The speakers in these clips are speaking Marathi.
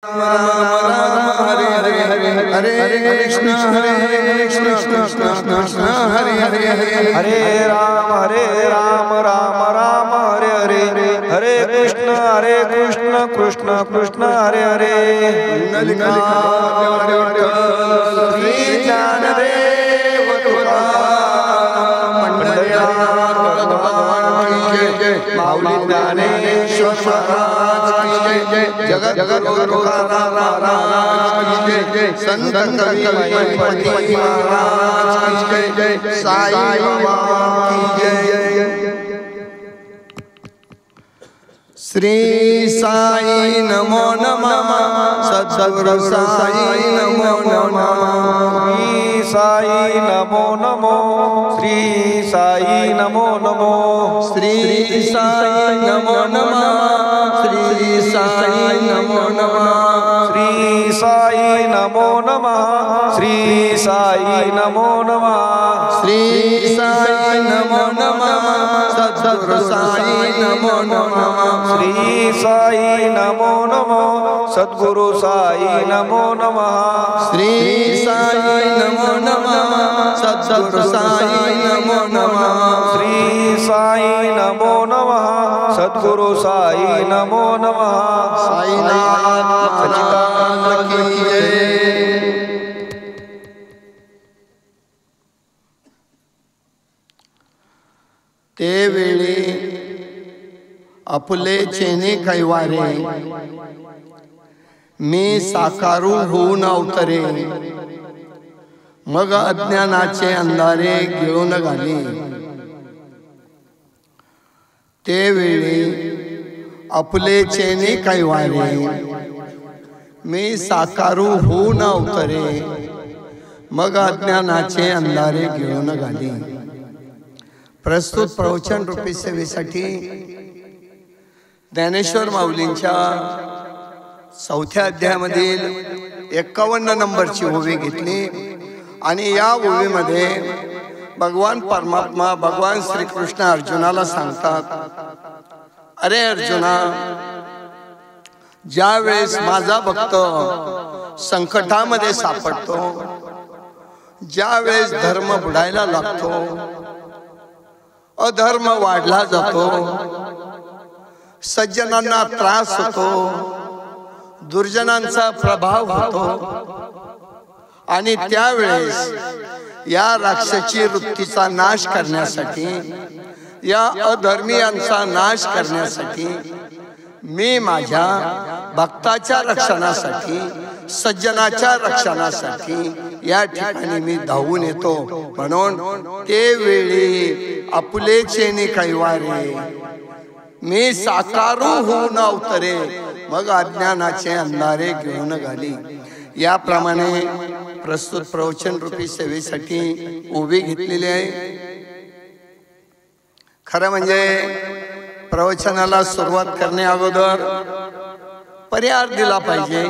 हरे कृष्ण कृष्ण हरे हरे हरे राम राम राम हरे हरे हरे कृष्ण कृष्ण कृष्ण हरे हरे श्री ज्ञानदेव माऊली ज्ञानेश्वर जगत गुरु संत कवि महाराज की जय साईं बाबा की जय। श्री साई नमो नमः सद्गुरु साई नमो नमः श्री साई नमो नमो श्री साई नमो नमो श्री साई नमो नमः श्री साई नमो नमः श्री साई नमो नमः श्री साई नमो नमः श्री साई नमो नमः सद्गुरु साई नमो नमः श्री साई नमो नमो सद्गुरु साई नमो नमः श्री साई नमो नमः सद्गुरु साई नमो नमः श्री साई नमो नमः सद्गुरु साई नमो नमः साईनाथ सच्चिदानंद की जय। ते वेळी आपले चेने कैवारे मी साकारू होऊन अवतरे मग अज्ञानाचे अंधारे गिळून घाली। ते वेळी आपले चेने कैवारे मी साकारू होऊन अवतरे मग अज्ञानाचे अंधारे गिळून घाली। प्रस्तुत प्रवचन रूपी सेवेसाठी ज्ञानेश्वर माऊलींच्या 4थ्या अध्यायामधील 51 नंबरची ओवी घेतली आणि या ओवीमध्ये भगवान परमात्मा भगवान श्रीकृष्ण अर्जुनाला सांगतात, अरे अर्जुना, ज्या वेळेस माझा भक्त संकटामध्ये सापडतो, ज्या वेळेस धर्म बुडायला लागतो, अधर्म वाढला जातो, सज्जनांना त्रास होतो, दुर्जनांचा प्रभाव होतो आणि त्यावेळेस या राक्षसी वृत्तीचा नाश करण्यासाठी, या अधर्मीयांचा नाश करण्यासाठी मी माझ्या भक्ताच्या रक्षणासाठी, सज्जनाच्या रक्षणासाठी या ठिकाणी मी धावून येतो। म्हणून ते वेळी आपुले चेने कैवारे मी साकारू होऊन अवतरे मग अज्ञानाचे अंधारे घेऊन घाली। याप्रमाणे प्रस्तुत प्रवचन रूपी सेवेसाठी उभी घेतलेली आहे। खरं म्हणजे प्रवचनाला सुरुवात करणे अगोदर परिहार दिला पाहिजे,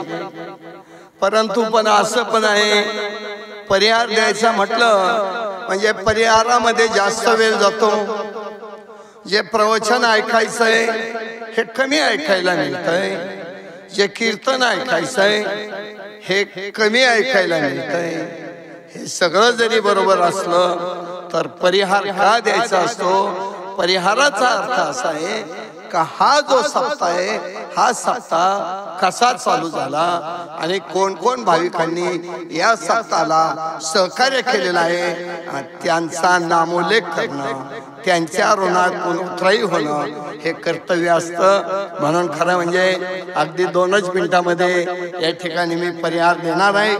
परंतु पण असं पण आहे, परिहार द्यायचा म्हटलं म्हणजे परिहारामध्ये जास्त वेळ जातो। जे प्रवचन ऐकायचंय हे कमी ऐकायला मिळतंय, जे कीर्तन ऐकायचंय हे कमी ऐकायला मिळतंय। हे सगळं जरी बरोबर असलं तर परिहार का द्यायचा असतो? परिहाराचा अर्थ असा आहे का हा जो सप्ताह आहे, हा सप्ताह कसा चालू झाला आणि कोण कोण भाविकांनी या सप्ताहाला सहकार्य केलेलं आहे, त्यांचा नामोल्लेख करणं, त्यांच्या ऋणातून उतराई होणं हे कर्तव्य असतं। म्हणून खरं म्हणजे अगदी 2च मिनिटामध्ये या ठिकाणी मी परिहार देणार आहे।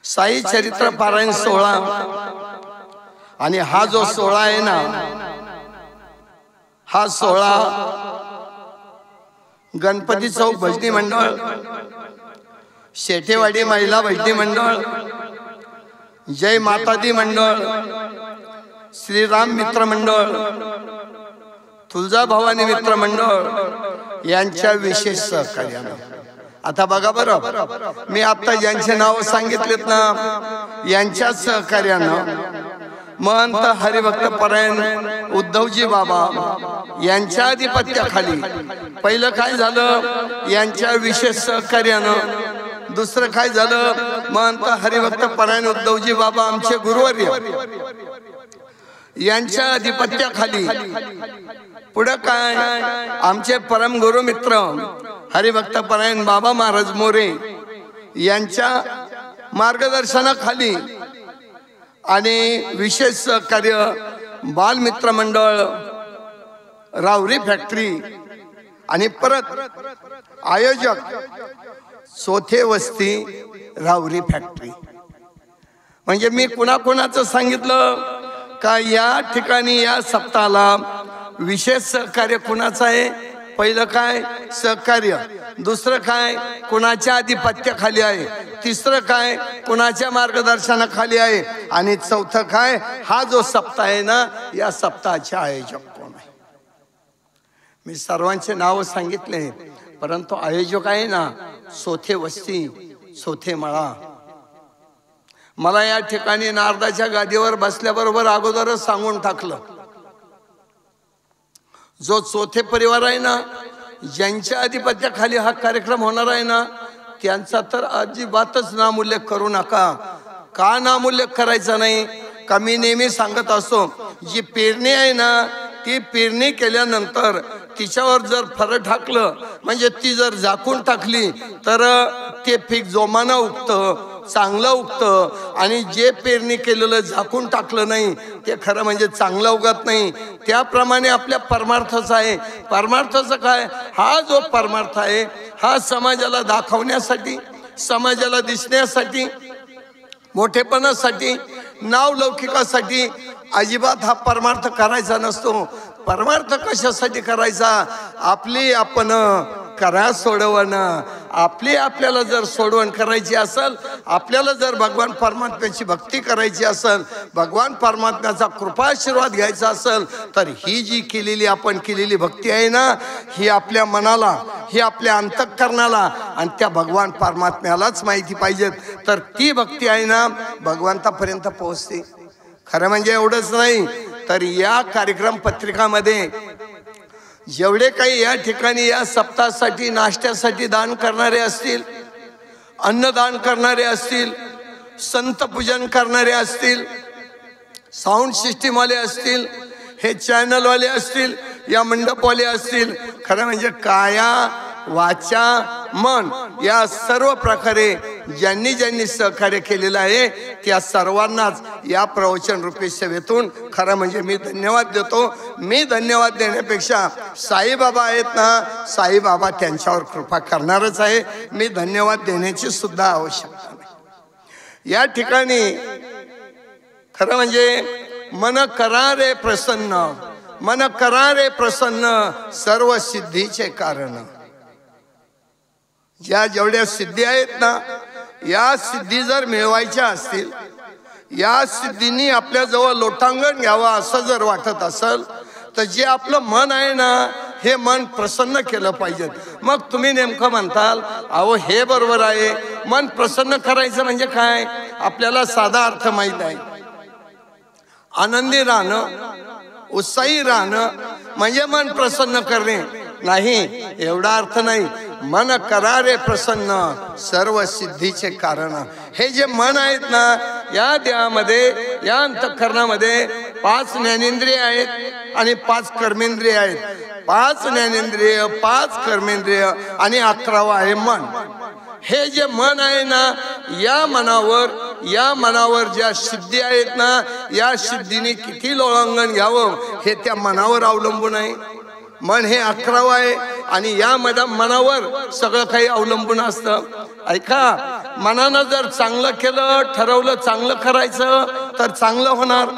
साई चरित्र पारायण 16 आणि हा जो 16 आहे ना, हा 16 गणपती चौक भजनी मंडळ, शेठेवाडी महिला भजनी मंडळ, जय माता दी मंडळ, श्रीराम मित्र मंडळ, तुळजाभवानी मित्र मंडळ यांच्या विशेष सहकार्यानं। आता बघा बरं, मी आता ज्यांचे नाव सांगितलेत ना, यांच्या सहकार्यानं महंत हरिभक्त परायण उद्धवजी बाबा यांच्या अधिपत्याखाली पहिलं काय झालं, यांच्या विशेष सहकार्यानं. दुसरं काय झालं, महंत हरिभक्त परायण उद्धवजी बाबा आमचे गुरुवर्य यांच्या अधिपत्याखाली. पुढं काय, आमचे परम गुरु मित्र हरिभक्त परायण बाबा महाराज मोरे यांच्या मार्गदर्शनाखाली आणि विशेष सहकार्य बालमित्र मंडळ, रावरी फॅक्टरी आणि परत आयोजक सोथे वस्ती रावरी फॅक्टरी. म्हणजे मी कुणाकुणाचं सांगितलं का या ठिकाणी या सप्ताहाला विशेष सहकार्य कुणाचं आहे. पहिलं काय, सहकार्य. दुसरं काय, कुणाच्या आधिपत्याखाली आहे. तिसरं काय, कुणाच्या मार्गदर्शनाखाली आहे. आणि चौथं काय, हा जो सप्ताह आहे ना, या सप्ताहाचे आयोजक कोण आहे. मी सर्वांचे नाव सांगितले, परंतु आयोजक आहे ना सोथे वस्ती, सोथे मळा. मला या ठिकाणी नारदाच्या गादीवर बसल्याबरोबर अगोदरच सांगून टाकलं, जो चौथे परिवार आहे ना, ज्यांच्या आधिपत्याखाली हा कार्यक्रम होणार आहे ना, त्यांचा तर अजिबातच नामोल्लेख करू नका. का नामोल्लेख करायचा नाही, का मी नेहमी सांगत असतो, जी पेरणी आहे ना, ती पेरणी केल्यानंतर तिच्यावर जर फरक टाकलं, म्हणजे ती जर झाकून टाकली तर ते पीक जोमानं उगतं, चांगलं उगतं. आणि जे पेरणी केलेलं झाकून टाकलं नाही ते खरं म्हणजे चांगलं उगत नाही. त्याप्रमाणे आपल्या परमार्थाचं आहे. परमार्थाचं काय, हा जो परमार्थ आहे हा समाजाला दाखवण्यासाठी, समाजाला दिसण्यासाठी, मोठेपणासाठी, नावलौकिकासाठी अजिबात हा परमार्थ करायचा नसतो. परमार्थ कशासाठी करायचा, आपली आपण करा सोडवणं. आपल्याला जर सोडवण करायची असेल, आपल्याला जर भगवान परमात्म्याची भक्ती करायची असेल, भगवान परमात्म्याचा कृपाशीर्वाद घ्यायचा असेल, तर ही जी केलेली आपण केलेली भक्ती आहे ना, ही आपल्या मनाला, ही आपल्या अंतःकरणाला आणि त्या भगवान परमात्म्यालाच माहिती पाहिजे. तर ती भक्ती आहे ना भगवंतापर्यंत पोहोचते. खरं म्हणजे एवढंच नाही, तर या कार्यक्रम पत्रिकामध्ये जेवढे काही या ठिकाणी या सप्ताहासाठी नाश्त्यासाठी दान करणारे असतील, अन्नदान करणारे असतील, संत पूजन करणारे असतील, साऊंड सिस्टीमवाले असतील, हे चॅनलवाले असतील, या मंडपवाले असतील, खरं म्हणजे काया वाचा मन या सर्व प्रकारे ज्यांनी ज्यांनी सहकार्य केलेलं आहे त्या सर्वांनाच या प्रवचन रूपी सेवेतून खरं म्हणजे मी धन्यवाद देतो. मी धन्यवाद देण्यापेक्षा साईबाबा आहेत ना, साईबाबा त्यांच्यावर कृपा करणारच आहे. मी धन्यवाद देण्याची सुद्धा आवश्यकता नाही. या ठिकाणी खरं म्हणजे मन करा रे प्रसन्न, मन करा रे प्रसन्न, सर्व सिद्धीचे कारण. ज्या जेवढ्या सिद्धी आहेत ना, या सिद्धी जर मिळवायच्या असतील, या सिद्धींनी आपल्याजवळ लोटांगण घ्यावा असं जर वाटत असेल, तर जे आपलं मन आहे ना, हे मन प्रसन्न केलं पाहिजे. मग तुम्ही नेमकं म्हणताल, अहो हे बरोबर आहे, मन प्रसन्न करायचं म्हणजे काय, आपल्याला साधा अर्थ माहीत आहे. आनंदी राहणं, उत्साही राहणं म्हणजे मन प्रसन्न करणे नाही, एवढा अर्थ नाही. मन करा रे प्रसन्न, सर्व सिद्धीचे कारण. हे जे मन आहेत ना, या देहामध्ये, या अंतःकरणामध्ये 5 ज्ञानेंद्रिय आहेत आणि 5 कर्मेंद्रिय आहेत. 5 ज्ञानेंद्रिय, 5 कर्मेंद्रिय आणि 11वा आहे मन. हे जे मन आहे ना, या मनावर ज्या सिद्धी आहेत ना, या सिद्धीने किती लोळंगण घ्यावं हे त्या मनावर अवलंबून आहे. मन हे 11वा आहे आणि या मनावर सगळं काही अवलंबून असतं. ऐका, मनानं जर चांगलं केलं, ठरवलं चांगलं करायचं तर चांगलं होणार.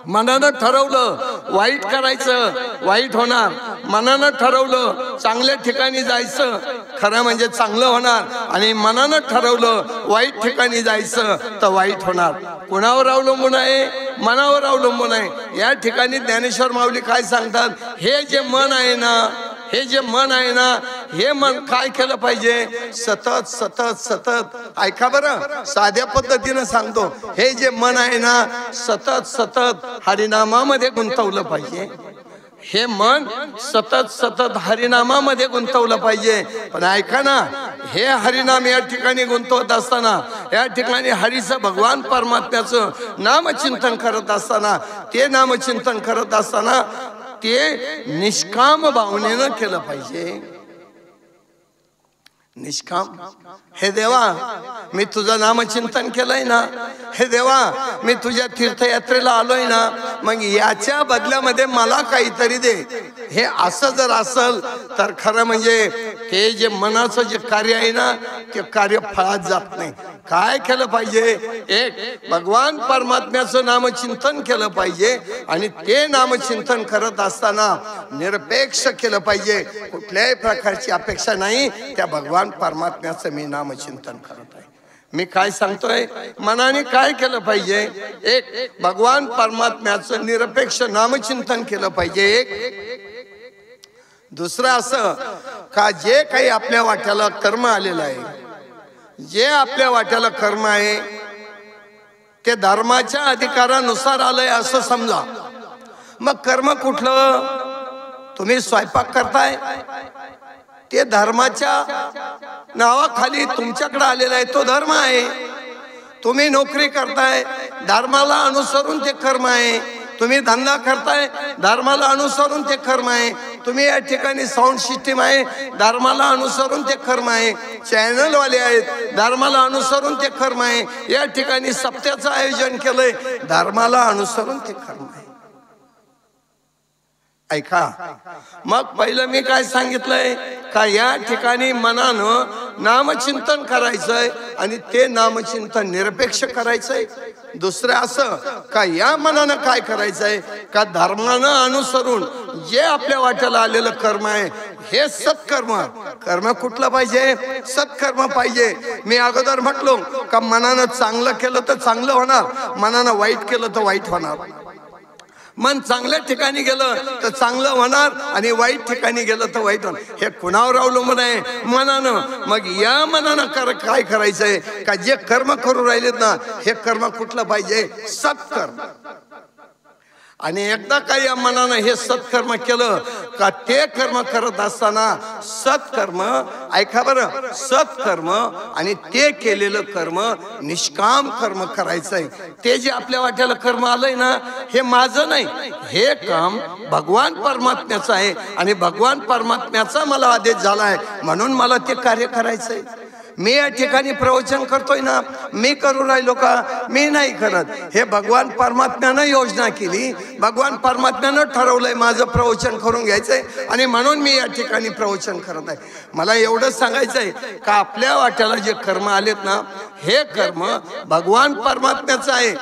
मनानं ठरवलं वाईट करायचं, वाईट होणार. मनानं ठरवलं चांगल्या ठिकाणी जायचं, खरं म्हणजे चांगलं होणार. आणि मनानं ठरवलं वाईट ठिकाणी जायचं तर वाईट होणार. कुणावर अवलंबून आहे, मनावर अवलंबून आहे. या ठिकाणी ज्ञानेश्वर माऊली काय सांगतात, हे जे मन आहे ना, हे जे मन आहे ना, हे मन काय केलं पाहिजे, सतत सतत सतत. ऐका बरं, साध्या पद्धतीनं सांगतो, हे जे मन आहे ना, सतत सतत हरिनामामध्ये गुंतवलं पाहिजे. हे मन सतत सतत हरिनामामध्ये गुंतवलं पाहिजे. पण ऐका ना, हे हरिनाम या ठिकाणी गुंतवत असताना, या ठिकाणी हरीचं भगवान परमात्म्याचं नामचिंतन करत असताना, ते नामचिंतन करत असताना ते निष्काम भावनेनं केलं पाहिजे. निष्काम. हे देवा, मी तुझं नामचिंतन केलंय ना, हे देवा, मी तुझ्या तीर्थयात्रेला आलोय ना, मग याच्या बदल्यामध्ये मला काहीतरी दे. हे असं जर असल तर खरं म्हणजे ते जे मनाचं जे कार्य आहे ना, ते कार्य फळात जात नाही. काय केलं पाहिजे? एक भगवान परमात्म्याचं नामचिंतन केलं पाहिजे आणि ते नामचिंतन करत असताना निरपेक्ष केलं पाहिजे. कुठल्याही प्रकारची अपेक्षा नाही. त्या भगवान परमात्म्याचं मी नामचिंतन करत आहे. मी काय सांगतोय, मनाने काय केलं पाहिजे? एक भगवान परमात्म्याचं निरपेक्ष नामचिंतन केलं पाहिजे. एक दुसरं असं का जे काही आपल्या वाट्याला कर्म आलेलं आहे, जे आपल्या वाट्याला कर्म आहे ते धर्माच्या अधिकारानुसार आलंय असं समजा. मग कर्म कुठलं? तुम्ही स्वयंपाक करताय, ते धर्माच्या नावाखाली तुमच्याकडे आलेला आहे, तो धर्म आहे. तुम्ही नोकरी करताय, धर्माला अनुसरून ते कर्म आहे. तुम्ही धंदा करताय, धर्माला अनुसरून ते कर्म आहे. तुम्ही या ठिकाणी साऊंड सिस्टीम आहे, धर्माला अनुसरून ते कर्म आहे. चॅनलवाले आहेत, धर्माला अनुसरून ते कर्म आहे. या ठिकाणी सप्त्याचं आयोजन केलंय, धर्माला अनुसरून ते कर्म आहे. ऐका, मग पहिलं मी काय सांगितलंय का या ठिकाणी मनानं नामचिंतन करायचंय आणि ते नामचिंतन निरपेक्ष करायचंय. दुसरं असं का या मनानं काय करायचंय का धर्मानं अनुसरून जे आपल्या वाट्याला आलेलं कर्म आहे हे सत्कर्म. कर्म कुठलं पाहिजे? सत्कर्म पाहिजे. मी अगोदर म्हटलो का मनानं चांगलं केलं तर चांगलं होणार, मनानं वाईट केलं तर वाईट होणार. मन चांगल्या ठिकाणी गेलं तर चांगलं होणार आणि वाईट ठिकाणी गेलं तर वाईट होणार. हे कुणावर अवलंबून आहे? मनानं. मग या मनानं काय करायचंय का जे कर्म करू राहिलेत ना, हे कर्म कुठलं पाहिजे? सत्कर्म. आणि एकदा काही या मनानं हे सत्कर्म केलं का ते कर्म करत असताना सत्कर्म, ऐका बरं, सत्कर्म आणि ते केलेलं कर्म निष्काम कर्म करायचंय. ते जे आपल्या वाट्याला कर्म आलंय ना, हे माझं नाही, हे काम भगवान परमात्म्याचं आहे आणि भगवान परमात्म्याचा मला आदेश झालाय म्हणून मला ते कार्य करायचंय. मी या ठिकाणी प्रवचन करतोय ना, मी करू राहिलो का? मी नाही करत. हे भगवान परमात्म्यानं योजना केली, भगवान परमात्म्यानं ठरवलंय माझं प्रवचन करून घ्यायचंय आणि म्हणून मी या ठिकाणी प्रवचन करत आहे. मला एवढंच सांगायचंय का आपल्या वाट्याला जे कर्म आलेत ना, हे कर्म भगवान परमात्म्याचं आहे.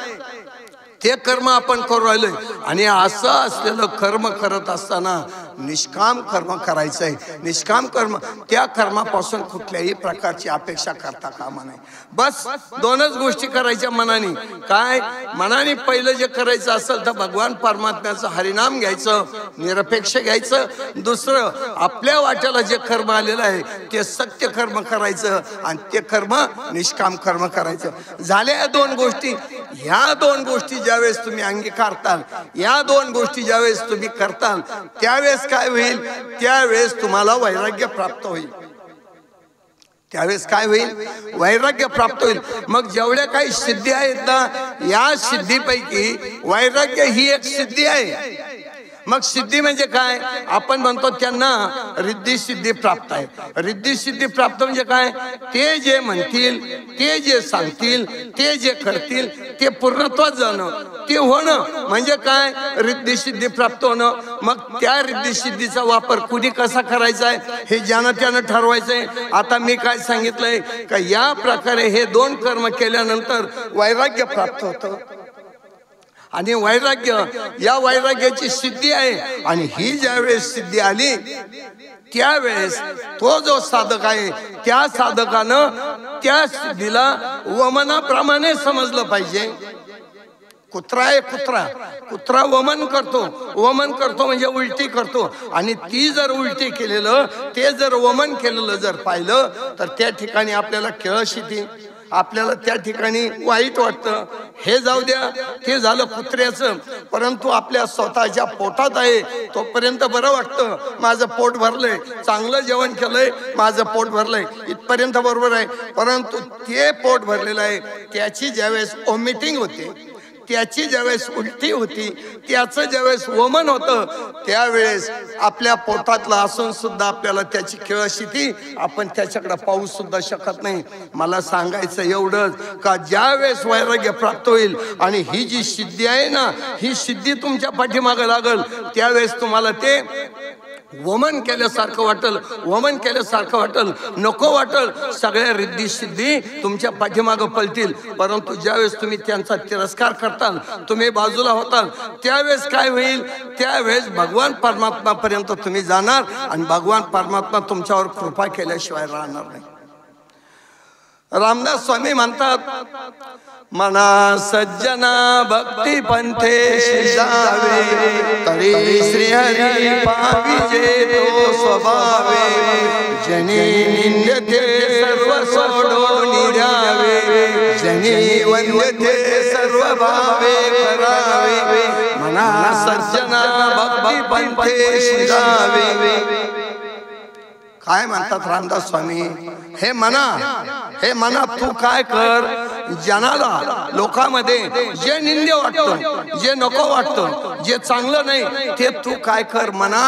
ते कर्म आपण करू राहिलोय आणि असं असलेलं कर्म करत असताना निष्काम कर्म करायचंय. निष्काम कर्म, त्या कर्मापासून कुठल्याही प्रकारची अपेक्षा करता कामा नये. बस दोनच गोष्टी करायच्या मनाने. काय? मनाने पहिलं जे करायचं असेल तर भगवान परमात्म्याचं हरिनाम घ्यायचं, निरपेक्ष घ्यायचं. दुसरं आपल्या वाट्याला जे कर्म आलेलं आहे ते सत्य कर्म करायचं आणि ते कर्म निष्काम कर्म करायचं. झाल्या दोन गोष्टी. ह्या दोन गोष्टी ज्यावेळेस तुम्ही अंगीकारताल, या दोन गोष्टी ज्यावेळेस तुम्ही करताल, त्यावेळेस काय होईल? त्यावेळेस तुम्हाला वैराग्य प्राप्त होईल. त्यावेळेस काय होईल? वैराग्य प्राप्त होईल. मग जेवढ्या काही सिद्धी आहेत ना, या सिद्धीपैकी वैराग्य ही एक सिद्धी आहे. मग सिद्धी म्हणजे काय? आपण म्हणतो त्यांना रिद्धी सिद्धी प्राप्त आहे. रिद्धी सिद्धी प्राप्त म्हणजे काय? ते जे म्हणतील, ते जे सांगतील, ते जे करतील ते पूर्णत्वात जाणं, ते होणं म्हणजे काय? रिद्धी सिद्धी प्राप्त होणं. मग त्या रिद्धी सिद्धीचा वापर कुणी कसा करायचा आहे हे ज्यानं त्यानं ठरवायचंय. आता मी काय सांगितलंय का या प्रकारे हे दोन कर्म केल्यानंतर वैराग्य प्राप्त होतं आणि वैराग्य, या वैराग्याची सिद्धी आहे. आणि ही ज्यावेळेस सिद्धी आली त्यावेळेस तो जो साधक आहे त्या साधकानं त्या सिद्धीला वमनाप्रमाणे समजलं पाहिजे. कुत्रा आहे, कुत्रा वमन करतो. वमन करतो म्हणजे उलटी करतो आणि ती जर उलटी केलेलं, ते जर वमन केलेलं जर पाहिलं तर त्या ठिकाणी आपल्याला कळस येते. आपल्याला त्या ठिकाणी वाईट वाटतं. हे जाऊ द्या, ते झालं कुत्र्याचं. परंतु आपल्या स्वतःच्या पोटात आहे तोपर्यंत बरं वाटतं. माझं पोट भरलंय, चांगलं जेवण केलंय, माझं पोट भरलंय, इथपर्यंत बरोबर आहे. परंतु ते पोट भरलेलं आहे, त्याची ज्यावेळेस वॉमिटिंग होते, त्याची ज्यावेळेस उलटी होती, त्याचं ज्यावेळेस वमन होतं, त्यावेळेस आपल्या पोटातलं असून सुद्धा आपल्याला त्याची केळस येते, आपण त्याच्याकडे पाहू सुद्धा शकत नाही. मला सांगायचं एवढंच का ज्यावेळेस वैराग्य प्राप्त होईल आणि ही जी सिद्धी आहे ना, ही सिद्धी तुमच्या पाठीमागं लागल, त्यावेळेस तुम्हाला ते वमन केल्यासारखं वाटल, वमन केल्यासारखं वाटल, नको वाटल. सगळ्या रिद्धी सिद्धी तुमच्या पाठीमागं पळतील. परंतु ज्यावेळेस तुम्ही त्यांचा तिरस्कार करताल, तुम्ही बाजूला होताल, त्यावेळेस काय होईल? त्यावेळेस भगवान परमात्मापर्यंत तुम्ही जाणार आणि भगवान परमात्मा तुमच्यावर कृपा केल्याशिवाय राहणार नाही. रामदास स्वामी म्हणतात, मना सज्जना भक्ती पंथे जावे, तरी श्रीहरी पाविजे तो स्वभावे. जनी निंद्यते सर्व सोडून द्यावे, जनी वंद्यते सर्व भावे करावे. मना सज्जना भक्ती पंथे जावे. काय म्हणतात रामदास स्वामी? हे मना तू काय कर, जनाला लोकांमध्ये जे निंद्य वाटतं, जे नको वाटतं, जे चांगलं नाही, ते तू काय कर मना,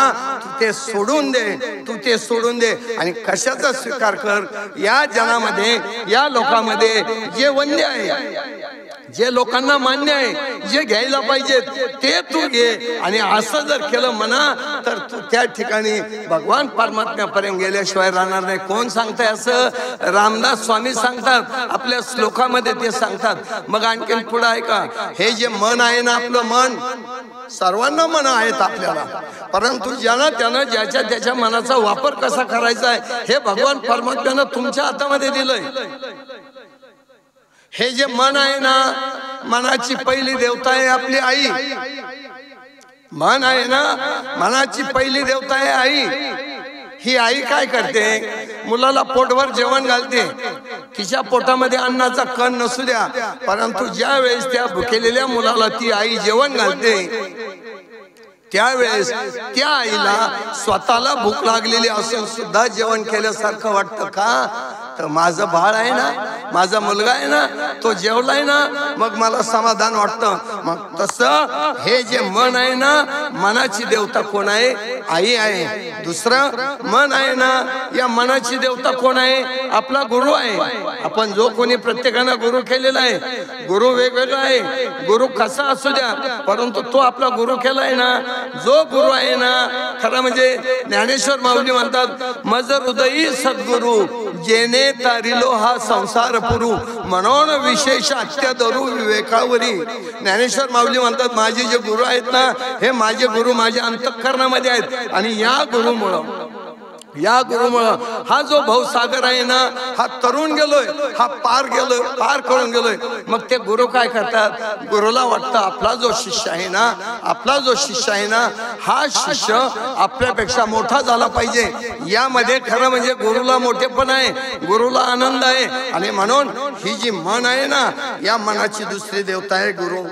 तू ते सोडून दे, तू ते सोडून दे आणि कशाचा स्वीकार कर. या जनामध्ये, या लोकांमध्ये जे वंद्य आहे, जे लोकांना मान्य आहे, जे घ्यायला पाहिजे ते तू घे. आणि असं जर केलं मना, तर तू त्या ठिकाणी भगवान परमात्म्यापर्यंत गेल्याशिवाय राहणार नाही. कोण सांगताय असं? रामदास स्वामी सांगतात, आपल्या श्लोकामध्ये ते सांगतात. मग आणखीन पुढे आहे का? हे जे मन आहे ना, आपलं मन, सर्वांना मन आहेत आपल्याला, परंतु ज्यानं त्यानं ज्याच्या त्याच्या मनाचा वापर कसा करायचा आहे हे भगवान परमात्म्यानं तुमच्या हातामध्ये दिलंय. हे जे मन आहे ना, मनाची पहिली देवता आहे आपली आई. मन आहे ना, मनाची पहिली देवता आहे आई. ही आई काय करते? मुलाला पोटभर जेवण घालते. तिच्या पोटामध्ये अन्नाचा कण नसू द्या, परंतु ज्या वेळेस त्या भुकेलेल्या मुलाला ती आई जेवण घालते, त्यावेळेस त्या आईला स्वतःला भूक लागलेली असून सुद्धा जेवण केल्यासारखं वाटतं का? तर माझं बाळ आहे ना, माझा मुलगा आहे ना, तो जेवलाय ना, मग मला समाधान वाटतं. मग तसं हे जे मन आहे ना, मनाची देवता कोण आहे? आई आहे. दुसरं मन आहे ना, या मनाची देवता कोण आहे? आपला गुरु आहे. आपण जो कोणी प्रत्येकानं गुरु केलेला आहे, गुरु वेगवेगळा आहे, गुरु कसा असू द्या, परंतु तो आपला गुरु केलाय ना, जो गुरु आहे ना, खरं म्हणजे ज्ञानेश्वर माऊली म्हणतात, मज हृदयी सद्गुरु जेने तारिलो हा संसार पुरू, म्हणून विशेष अत्यादरू विवेकावरी. ज्ञानेश्वर माऊली म्हणतात, माझे जे गुरु आहेत ना, हे माझे गुरु माझ्या अंतःकरणामध्ये आहेत. आणि या गुरुमुळं हा जो भाऊसागर आहे ना, हा तरुण गेलोय, हा पार करून गेलोय. मग ते गुरु काय करतात? गुरुला वाटतं आपला जो शिष्य आहे ना, हा शिष्य आपल्यापेक्षा मोठा झाला पाहिजे. यामध्ये खरं म्हणजे गुरुला मोठेपण आहे, गुरुला आनंद आहे. आणि म्हणून ही जी मन आहे ना, या मनाची दुसरी देवता आहे गुरु.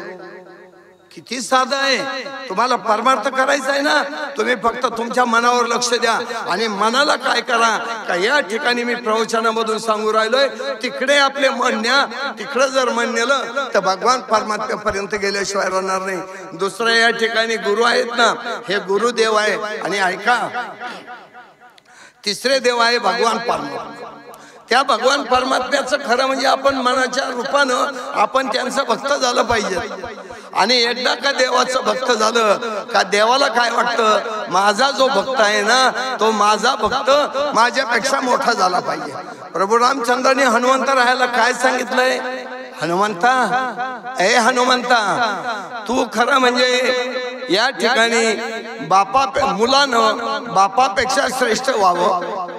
किती साधं आहे. तुम्हाला परमार्थ करायचा आहे ना, तुम्ही फक्त तुमच्या मनावर लक्ष द्या आणि मनाला काय करा का, या ठिकाणी मी प्रवचनामधून सांगू राहिलोय, तिकडे आपले मन न्या. तिकडे जर मन नेलं तर भगवान परमात्म्यापर्यंत गेल्याशिवाय राहणार नाही. दुसरं या ठिकाणी गुरु आहेत ना, हे गुरुदेव आहे. आणि ऐका, तिसरे देव आहे भगवान परमात्मा. त्या भगवान परमात्म्याचं खरं म्हणजे आपण मनाच्या रूपानं आपण त्यांचं भक्त झालं पाहिजे. आणि एकदा का देवाचं भक्त झालं का, देवाला काय वाटतं? माझा जो भक्त आहे ना, तो माझा भक्त माझ्यापेक्षा मोठा झाला पाहिजे. प्रभू रामचंद्राने हनुमंत राहायला काय सांगितलंय? हनुमंता, हनुमंता, तू खरं म्हणजे या ठिकाणी मुलानं बापापेक्षा श्रेष्ठ व्हावं.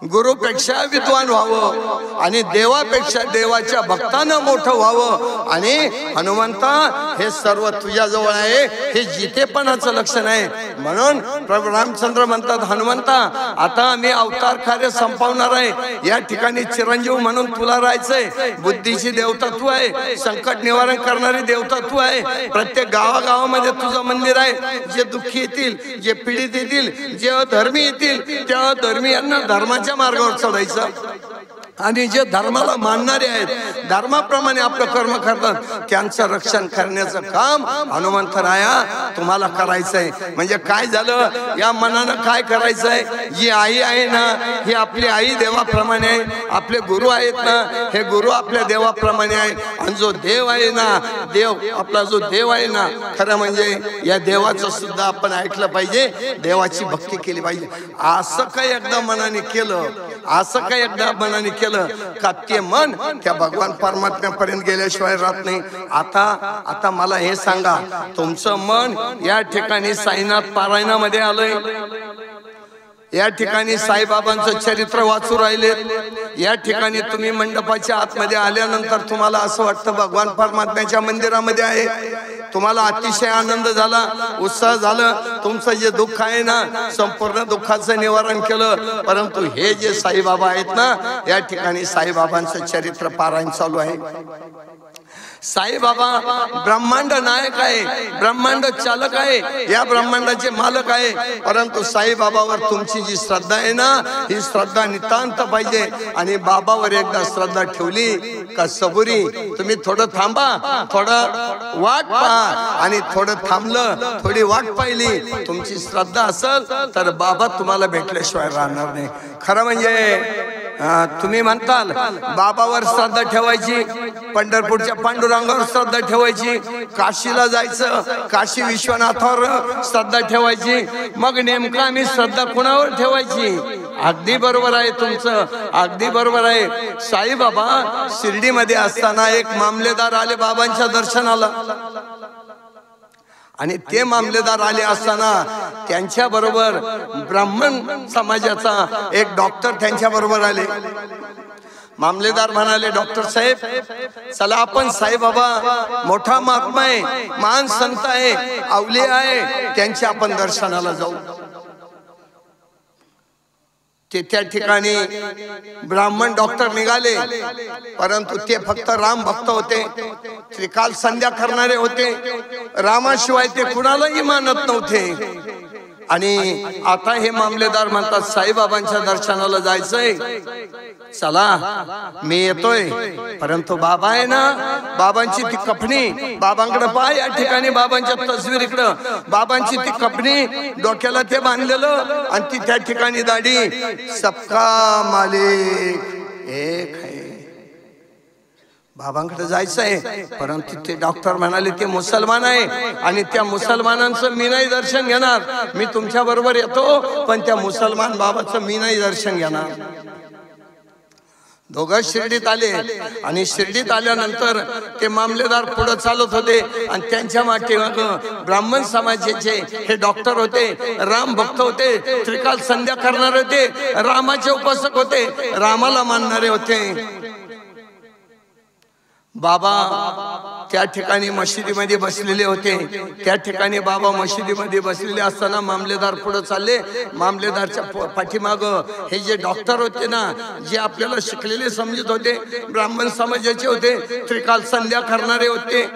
गुरुपेक्षा विद्वान व्हावं आणि देवापेक्षा देवाच्या भक्तानं मोठं व्हावं. आणि हनुमंता हे सर्व तुझ्याजवळ आहे, हे जितेपणाचं लक्षण आहे. म्हणून प्रभू रामचंद्र म्हणतात, हनुमंता आता आम्ही अवतार कार्य संपवणार आहे. या ठिकाणी चिरंजीव म्हणून तुला राहायचंय. बुद्धीची देवता तू आहे, संकट निवारण करणारी देवता तू आहे. प्रत्येक गावागावामध्ये तुझं मंदिर आहे. जे दुःखी येतील, जे पीडित येतील, जे अधर्मी येतील, त्या अधर्मीयांना धर्माच्या मार्गावर चढायचं. आणि जे धर्माला मानणारे आहेत, धर्माप्रमाणे आपलं कर्म करतात, त्यांचं रक्षण करण्याचं काम हनुमंतराया तुम्हाला करायचंय. म्हणजे काय झालं, या मनानं काय करायचंय, जी आई आहे ना ही आपली आई देवाप्रमाणे आहे. आपले गुरु आहेत ना हे गुरु आपल्या देवाप्रमाणे आहे. आणि जो देव आहे ना, देव आपला जो देव आहे ना, खरं म्हणजे या देवाचं सुद्धा आपण ऐकलं पाहिजे, देवाची भक्ती केली पाहिजे. असं काही एकदा मनाने केलं, असं काही एकदा मनाने केलं का ते मन त्या भगवान परमात्म्यापर्यंत गेल्याशिवाय राहत नाही. आता मला हे सांगा, तुमचं मन या ठिकाणी साईनाथ पारायणामध्ये आलंय, या ठिकाणी साईबाबांचं चरित्र वाचू राहिले, या ठिकाणी तुम्ही मंडपाच्या आतमध्ये आल्यानंतर तुम्हाला असं वाटतं भगवान परमात्म्याच्या मंदिरामध्ये आहे. तुम्हाला अतिशय आनंद झाला, उत्साह झाला. तुमचं जे दुःख आहे ना, संपूर्ण दुःखाचं निवारण केलं. परंतु हे जे साईबाबा आहेत ना, या ठिकाणी साईबाबांचं चरित्र पारायण चालू आहे. साईबाबा ब्रह्मांड नायक आहे, ब्रह्मांड चालक आहे, या ब्रह्मांडाचे मालक आहे. परंतु साईबाबावर तुमची जी श्रद्धा आहे ना, ही श्रद्धा नितांत पाहिजे. आणि बाबावर एकदा श्रद्धा ठेवली का सबुरी, तुम्ही थोडं थांबा, थोडं वाट पहा. आणि थोडं थांबलं, थोडी वाट पाहिली, तुमची श्रद्धा असेल तर बाबा तुम्हाला भेटल्याशिवाय राहणार नाही. खरं म्हणजे तुम्ही म्हणताल बाबावर श्रद्धा ठेवायची, पंढरपूरच्या पांडुरंगावर श्रद्धा ठेवायची, काशीला जायचं, काशी विश्वनाथावर श्रद्धा ठेवायची. मग नेमकं आम्ही श्रद्धा कुणावर ठेवायची? अगदी बरोबर आहे तुमचं, अगदी बरोबर आहे. साईबाबा शिर्डीमध्ये असताना एक मामलेदार आले बाबांच्या दर्शनाला. आणि ते मामलेदार आले असताना त्यांच्या बरोबर ब्राह्मण समाजाचा एक डॉक्टर त्यांच्या बरोबर आले. मामलेदार म्हणाले, डॉक्टर साहेब चला आपण साईबाबा मोठा महात्मा आहे, महान संत आहे, अवलिया आहे, त्यांच्या आपण दर्शनाला जाऊ. ते त्या ठिकाणी ब्राह्मण डॉक्टर निघाले, परंतु ते फक्त राम भक्त होते, त्रिकाल संध्या करणारे होते. रामाशिवाय ते कुणालाही मानत नव्हते. आणि आता हे मामलेदार म्हणतात साईबाबांच्या दर्शनाला जायचंय, चला मी येतोय. परंतु बाबा आहे ना, बाबांची ती कफनी, बाबांकडे पहा, या ठिकाणी बाबांच्या तस्वीरीकडं बाबांची ती कफनी, डोक्याला ते बांधलेलं आणि ती त्या ठिकाणी दाढी. सबका मालिक एक है. बाबांकडे जायचंय, परंतु ते डॉक्टर म्हणाले ते मुसलमान आहे आणि त्या मुसलमानांचं मी नाही दर्शन घेणार. मी तुमच्या बरोबर येतो, पण त्या मुसलमान बाबाचं मी नाही दर्शन घेणार. दोघं शिर्डीत आले आणि शिर्डीत आल्यानंतर ते मामलेदार पुढे चालत होते आणि त्यांच्या मागे ब्राह्मण समाजाचे हे डॉक्टर होते, राम भक्त होते, त्रिकाल संध्या करणारे होते, रामाचे उपासक होते, रामाला मानणारे होते. बाबा त्या ठिकाणी मशिदीमध्ये बसलेले होते. त्या ठिकाणी बाबा मशिदीमध्ये बसलेले असताना मामलेदार पुढे चालले. मामलेदारच्या पाठीमाग हे जे डॉक्टर होते ना, जे आपल्याला शिकलेले समजत होते, ब्राह्मण समाजाचे होते, त्रिकाल संध्या करणारे होते,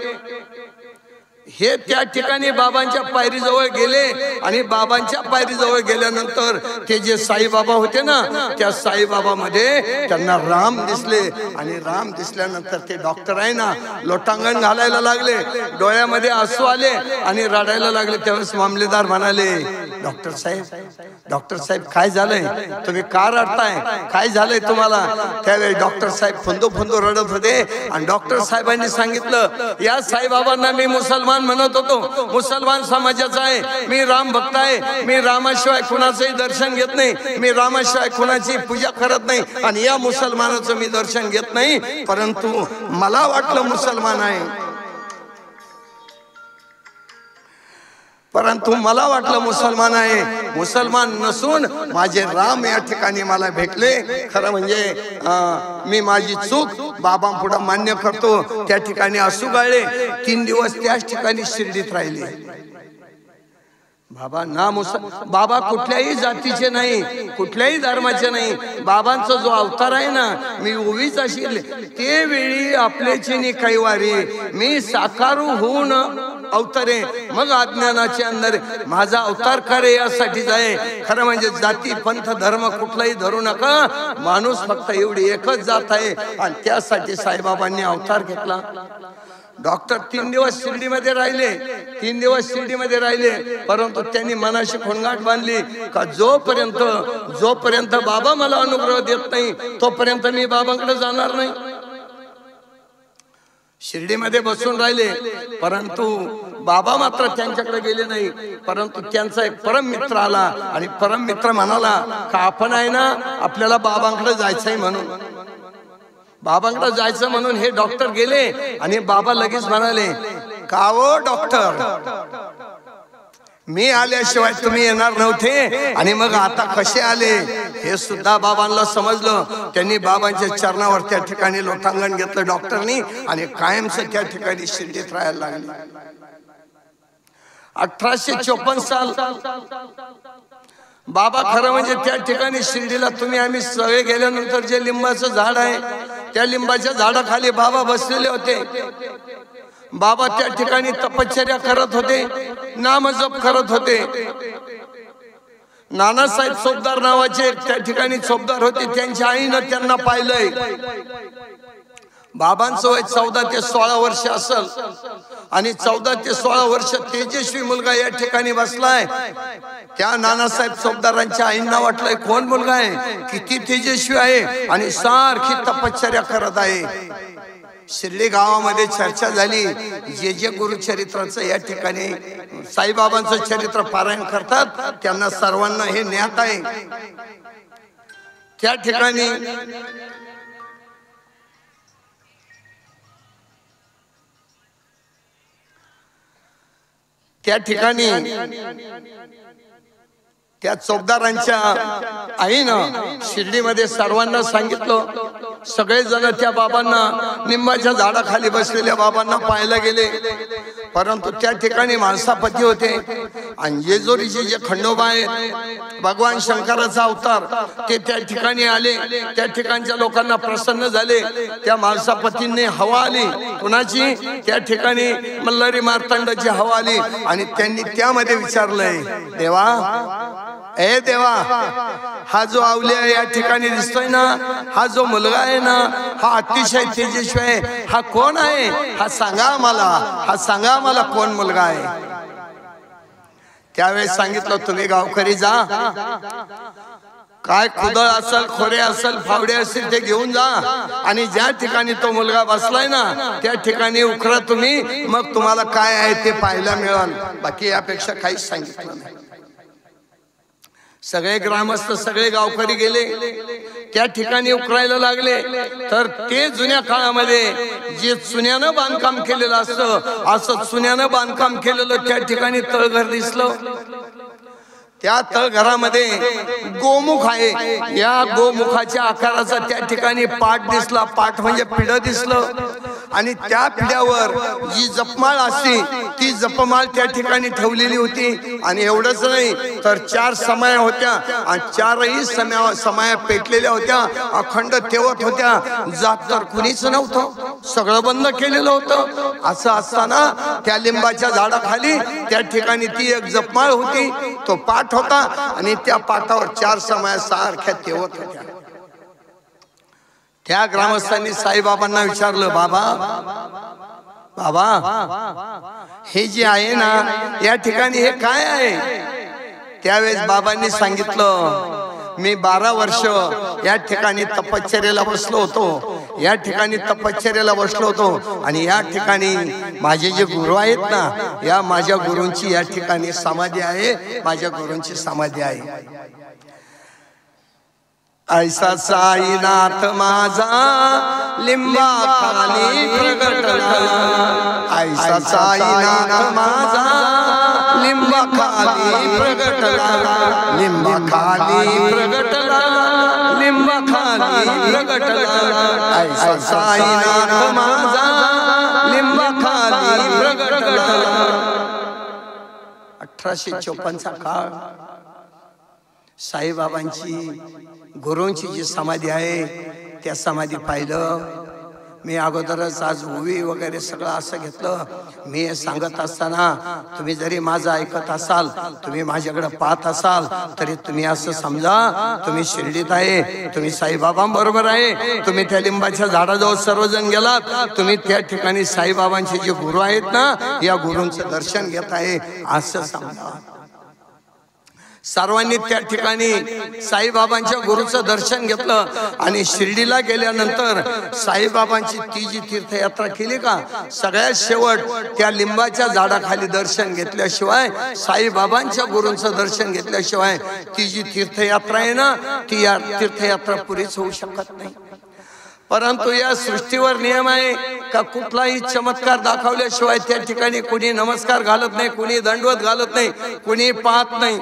हे त्या ठिकाणी बाबांच्या पायरीजवळ गेले. आणि बाबांच्या पायरीजवळ गेल्यानंतर ते जे साईबाबा होते ना, त्या साईबाबा मध्ये त्यांना राम दिसले. आणि राम दिसल्यानंतर ते डॉक्टर आहे ना, लोटांगण घालायला लागले, डोळ्यामध्ये आसू आले आणि रडायला लागले. त्यावेळेस मामलेदार म्हणाले, डॉक्टर साहेब काय झालंय, तुम्ही का रडताय, काय झालंय तुम्हाला? त्यावेळी डॉक्टर साहेब फुंदू रडत होते. आणि डॉक्टर साहेबांनी सांगितलं, या साईबाबांना मी मुसलमान म्हणत होतो, मुसलमान समाजाचा आहे, मी राम भक्त आहे, मी रामाशिवाय कुणाचंही दर्शन घेत नाही, मी रामाशिवाय कुणाची पूजा करत नाही, आणि या मुसलमानाचं मी दर्शन घेत नाही. परंतु मला वाटलं मुसलमान आहे. परंतु मला वाटलं मुसलमान आहे, मुसलमान नसून माझे राम या ठिकाणी मला भेटले. खरं म्हणजे मी माझी चूक बाबांपुढे मान्य करतो. त्या ठिकाणी आसू गाळले. 3 दिवस त्याच ठिकाणी शिर्डीत राहिले. बाबा बाबा कुठल्याही जातीचे नाही, कुठल्याही धर्माचे नाही. बाबांचा जो अवतार आहे ना, मी उभीच अशी ते वेळी आपलेची काही वारी मी साकारू होऊन अवतरे, मग अज्ञानाचे अंधारे माझा अवतार करे यासाठीच आहे. खरं म्हणजे जाती पंथ धर्म कुठलाही धरू नका, माणूस फक्त एवढी एकच जात आहे आणि त्यासाठी साईबाबांनी अवतार घेतला. डॉक्टर 3 दिवस शिर्डीमध्ये राहिले, 3 दिवस शिर्डीमध्ये राहिले. परंतु त्यांनी मनाशी खोंगाट बांधली का जोपर्यंत बाबा मला अनुग्रह देत नाही तोपर्यंत मी बाबांकडे जाणार नाही. शिर्डीमध्ये बसून राहिले. परंतु बाबा मात्र त्यांच्याकडे गेले नाही. परंतु त्यांचा एक परम मित्र आला आणि परम मित्र म्हणाला का आपण आहे ना, आपल्याला बाबांकडे जायचंय म्हणून. बाबांकडे जायचं म्हणून हे डॉक्टर गेले आणि बाबा लगेच म्हणाले का ओ डॉक्टर, मी आल्याशिवाय तुम्ही येणार नव्हते आणि मग आता कसे आले हे सुद्धा बाबांना समजलं. त्यांनी बाबांच्या चरणावर त्या ठिकाणी लोटांगण घेतलं डॉक्टरनी आणि कायमचं त्या ठिकाणी शिर्डीत राहायला लागले. 1854 साल बाबा खरं म्हणजे त्या ठिकाणी शिर्डीला तुम्ही आम्ही सगळे गेल्यानंतर जे लिंबाचं झाड आहे त्या लिंबाच्या झाडाखाली बाबा बसलेले होते. बाबा त्या ठिकाणी तपश्चर्या करत होते, नामजप करत होते. नानासाहेब चोपदार नावाचे त्या ठिकाणी चोपदार होते, त्यांच्या आईनं त्यांना पाहिलंय. बाबांचं वय 14 ते 16 वर्ष असेल आणि 14 ते 16 वर्ष तेजस्वी मुलगा या ठिकाणी बसलाय. त्या नानासाहेब चोपदारांच्या आईंना वाटलंय कोण मुलगा आहे, किती तेजस्वी आहे आणि सारखी तपश्चर्या करत आहे. शिर्डी गावामध्ये चर्चा झाली. जे गुरुचरित्राचं या ठिकाणी साईबाबांचं चरित्र पारायण करतात त्यांना सर्वांना हे ज्ञात आहे. त्या ठिकाणी त्या चोपदारांच्या आईनं शिर्डीमध्ये सर्वांना सांगितलं. सगळेजण त्या बाबांना, निंबाच्या झाडाखाली बसलेल्या बाबांना पाहायला गेले. परंतु त्या ठिकाणी माणसापती होते आणि जेजुरीचे जे खंडोबा आहेत, भगवान शंकराचा अवतार, ते त्या ठिकाणी आले. त्या ठिकाणच्या लोकांना प्रसन्न झाले. त्या माणसापतींनी हवा आली. कुणाची? त्या ठिकाणी मल्हारी मार्तंडाची हवा आली आणि त्यांनी त्यामध्ये विचारलंय, देवा हा जो अवलिया या ठिकाणी दिसतोय ना, हा जो मुलगा आहे ना, हा अतिशय तेजस्वी आहे, हा कोण आहे? हा सांगा मला कोण मुलगा आहे? त्यावेळेस सांगितलं, तुम्ही गावकरी जा, काय कुदळ असेल, खोरे असेल, फावडे असेल ते घेऊन जा आणि ज्या ठिकाणी तो मुलगा बसलाय ना त्या ठिकाणी उखरा तुम्ही, मग तुम्हाला काय आहे ते पाहायला मिळेल. बाकी यापेक्षा काहीच सांगितलं नाही. सगळे ग्रामस्थ, सगळे गावकरी गेले. त्या ठिकाणी उकरायला लागले. तर ते जुन्या काळामध्ये जे चुन्यानं बांधकाम केलेलं असतं, असं चुन्यानं बांधकाम केलेलं त्या ठिकाणी तळघर दिसलं. त्या तळघरामध्ये गोमुख आहे. या गोमुखाच्या आकाराचा त्या ठिकाणी पाठ दिसला. पाठ म्हणजे पिढं दिसलं आणि त्या पिढ्यावर जी जपमाळ असते ती जपमाळ त्या ठिकाणी ठेवलेली होती. आणि एवढंच नाही तर 4 समाया होत्या आणि 4ही समाया पेटलेल्या होत्या, अखंड तेवत होत्या. जात तर कुणीच नव्हतं, सगळं बंद केलेलं होतं. असं असताना त्या लिंबाच्या झाडाखाली त्या ठिकाणी ती एक जपमाळ होती, तो पाठ होता आणि त्या पाठावर 4 समाया सारख्या तेवत होत्या. त्या ग्रामस्थांनी साईबाबांना विचारलं, बाबा हे जे आहे ना या ठिकाणी हे काय आहे? त्यावेळेस बाबांनी सांगितलं, मी 12 वर्ष या ठिकाणी तपश्चर्याला बसलो होतो आणि या ठिकाणी माझे जे गुरु आहेत ना, या माझ्या गुरूंची या ठिकाणी समाधी आहे, माझ्या गुरूंची समाधी आहे. ऐसा साईनाथ माझा लिंबा खाली प्रगटला, ऐसा साईनाथ माझा लिंबाखाली प्रगटला लिंबाखाली प्रगटला लिंबाखाली प्रगटला ऐसा साईनाथ माझा लिंबाखाली प्रगटला 1854 चा काळ साईबाबांची गुरूंची जी समाधी आहे त्या समाधी पाहिलं मी अगोदरच आज उभी वगैरे सगळं असं घेतलं मी हे सांगत असताना तुम्ही जरी माझं ऐकत असाल तुम्ही माझ्याकडे पाहत असाल तरी तुम्ही असं समजा तुम्ही शिर्डीत आहे तुम्ही साईबाबांबरोबर आहे तुम्ही त्या लिंबाच्या झाडाजवळ सर्वजण गेलात तुम्ही त्या ठिकाणी साईबाबांचे जे गुरु आहेत ना या गुरूंचं दर्शन घेत आहे असं समजा सर्वांनी त्या ठिकाणी साईबाबांच्या गुरुचं दर्शन घेतलं आणि शिर्डीला गेल्यानंतर साईबाबांची ती जी तीर्थयात्रा केली का सगळ्यात शेवट त्या लिंबाच्या झाडाखाली दर्शन घेतल्याशिवाय साईबाबांच्या गुरूंचं दर्शन घेतल्याशिवाय ती जी तीर्थयात्रा आहे ना ती या तीर्थयात्रा पुरीच होऊ शकत नाही परंतु या सृष्टीवर नियम आहे का कुठलाही चमत्कार दाखवल्याशिवाय त्या ठिकाणी कुणी नमस्कार घालत नाही कुणी दंडवत घालत नाही कुणी पाहत नाही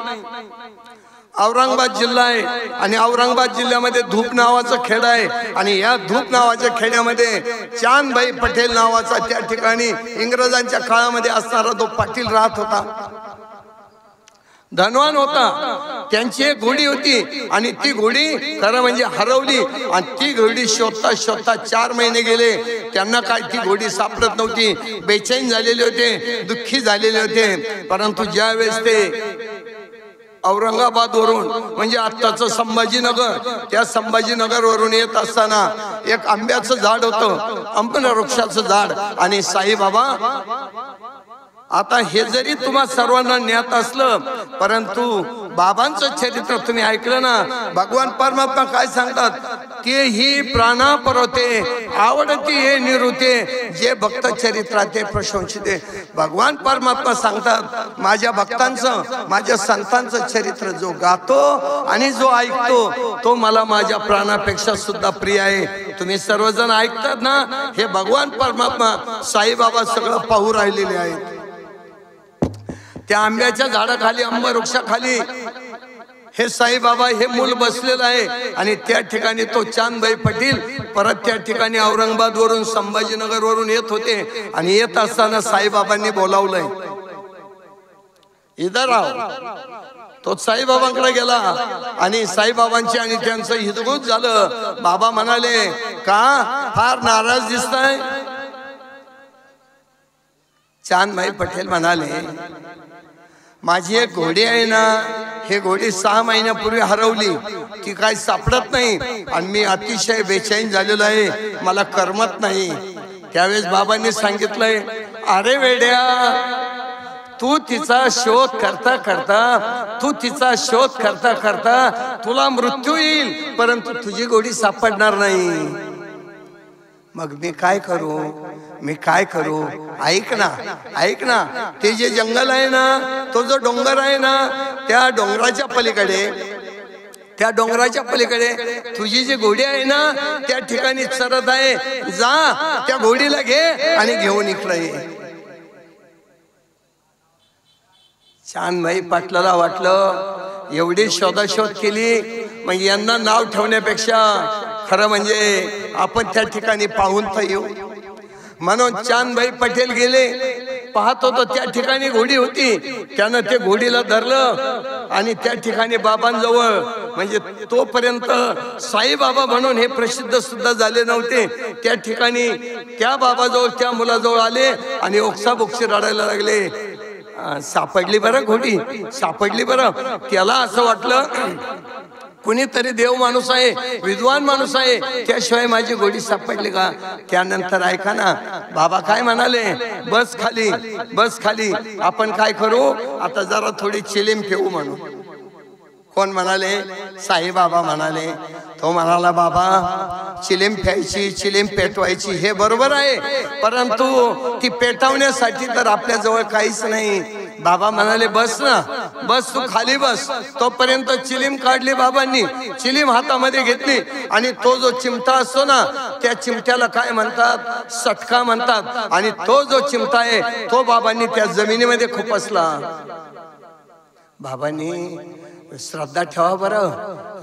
औरंगाबाद जिल्हा आहे आणि औरंगाबाद जिल्ह्यामध्ये धूप नावाचं खेड आहे आणि या धूप नावाच्या खेड्यामध्ये चांदभाई पटेल नावाचा त्या ठिकाणी इंग्रजांच्या काळामध्ये असणारा तो पाटील राहत होता धनवान होता त्यांची एक घोडी होती आणि ती घोडी खरं म्हणजे हरवली आणि ती घोडी शोधता शोधता 4 महिने गेले त्यांना काय ती घोडी सापडत नव्हती बेचैन झालेले होते दुःखी झालेले होते परंतु ज्यावेळेस ते औरंगाबाद वरून म्हणजे आत्ताचं संभाजीनगर त्या संभाजीनगर वरून येत असताना एक आंब्याचं झाड होतं आंबा वृक्षाचं झाड आणि साईबाबा आता हे जरी तुम्हा सर्वांना ज्ञात असलं परंतु बाबांचं चरित्र तुम्ही ऐकलं ना भगवान परमात्मा काय सांगतात ते ही प्राणापरोते आवडती हे निरुते जे भक्त चरित्राते प्रशंसिते भगवान परमात्मा सांगतात माझ्या भक्तांचं माझ्या संतांचं चरित्र जो गातो आणि जो ऐकतो तो मला माझ्या प्राणापेक्षा सुद्धा प्रिय आहे तुम्ही सर्वजण ऐकतात ना हे भगवान परमात्मा साईबाबा सगळं पाहू राहिलेले आहेत त्या आंब्याच्या झाडाखाली आंबा वृक्षाखाली हे साईबाबा हे मूल बसलेलं आहे आणि त्या ठिकाणी तो चांदभाई पटेल परत त्या ठिकाणी औरंगाबाद वरून संभाजीनगर वरून येत होते आणि येत असताना साईबाबांनी बोलावलंय इधर आओ तो साईबाबांकडे गेला आणि साईबाबांची आणि त्यांचं हितगुज झालं बाबा म्हणाले का फार नाराज दिसताय चांदभाई पटेल म्हणाले माझी एक घोडी आहे ना हे घोडी 6 महिन्यापूर्वी हरवली ती काय सापडत नाही आणि मी अतिशय बेचैन झालेलो आहे मला करमत नाही त्यावेळेस बाबांनी सांगितलंय अरे वेड्या तू तिचा शोध करता करता तुला मृत्यू येईल परंतु तुझी घोडी सापडणार नाही मग मी काय करू ऐक ना ते जे जंगल आहे ना तो जो डोंगर आहे ना त्या डोंगराच्या पलीकडे तुझी जी घोडी आहे ना त्या ठिकाणी चरत आहे जा त्या घोडीला घे आणि घेऊन इकडे ये चांदभाई पाटलाला वाटलं एवढी शोधाशोध केली मग यांना नाव ठेवण्यापेक्षा खरं म्हणजे आपण त्या ठिकाणी पाहून तर येऊ म्हणून चांदभाई पटेल गेले पाहत होतो त्या ठिकाणी घोडी होती त्यानं ते घोडीला धरलं आणि त्या ठिकाणी बाबांजवळ म्हणजे तोपर्यंत साईबाबा म्हणून हे प्रसिद्ध सुद्धा झाले नव्हते त्या ठिकाणी त्या बाबाजवळ त्या मुलाजवळ आले आणि ओक्साबोक्सी रडायला लागले सापडली बरं घोडी सापडली बरं त्याला असं वाटलं कुणीतरी देव माणूस आहे विद्वान माणूस आहे त्याशिवाय माझी घोडी सापडली का त्यानंतर ऐका ना बाबा काय म्हणाले बस खाली आपण काय करू आता जरा थोडी चिलीम ठेवू म्हणू कोण म्हणाले साईबाबा म्हणाले तो म्हणाला बाबा चिलीम प्यायची चिलीम पेटवायची हे बरोबर आहे परंतु ती पेटवण्यासाठी तर आपल्या जवळ काहीच नाही बाबा म्हणाले बस ना बस तू खाली बस तोपर्यंत चिलीम काढली बाबांनी चिलीम हातामध्ये घेतली आणि तो जो चिमटा असतो ना त्या चिमट्याला काय म्हणतात? सटका म्हणतात. आणि तो जो चिमटा आहे तो बाबांनी त्या जमिनीमध्ये खुपसला. बाबांनी श्रद्धा ठेवा बरं,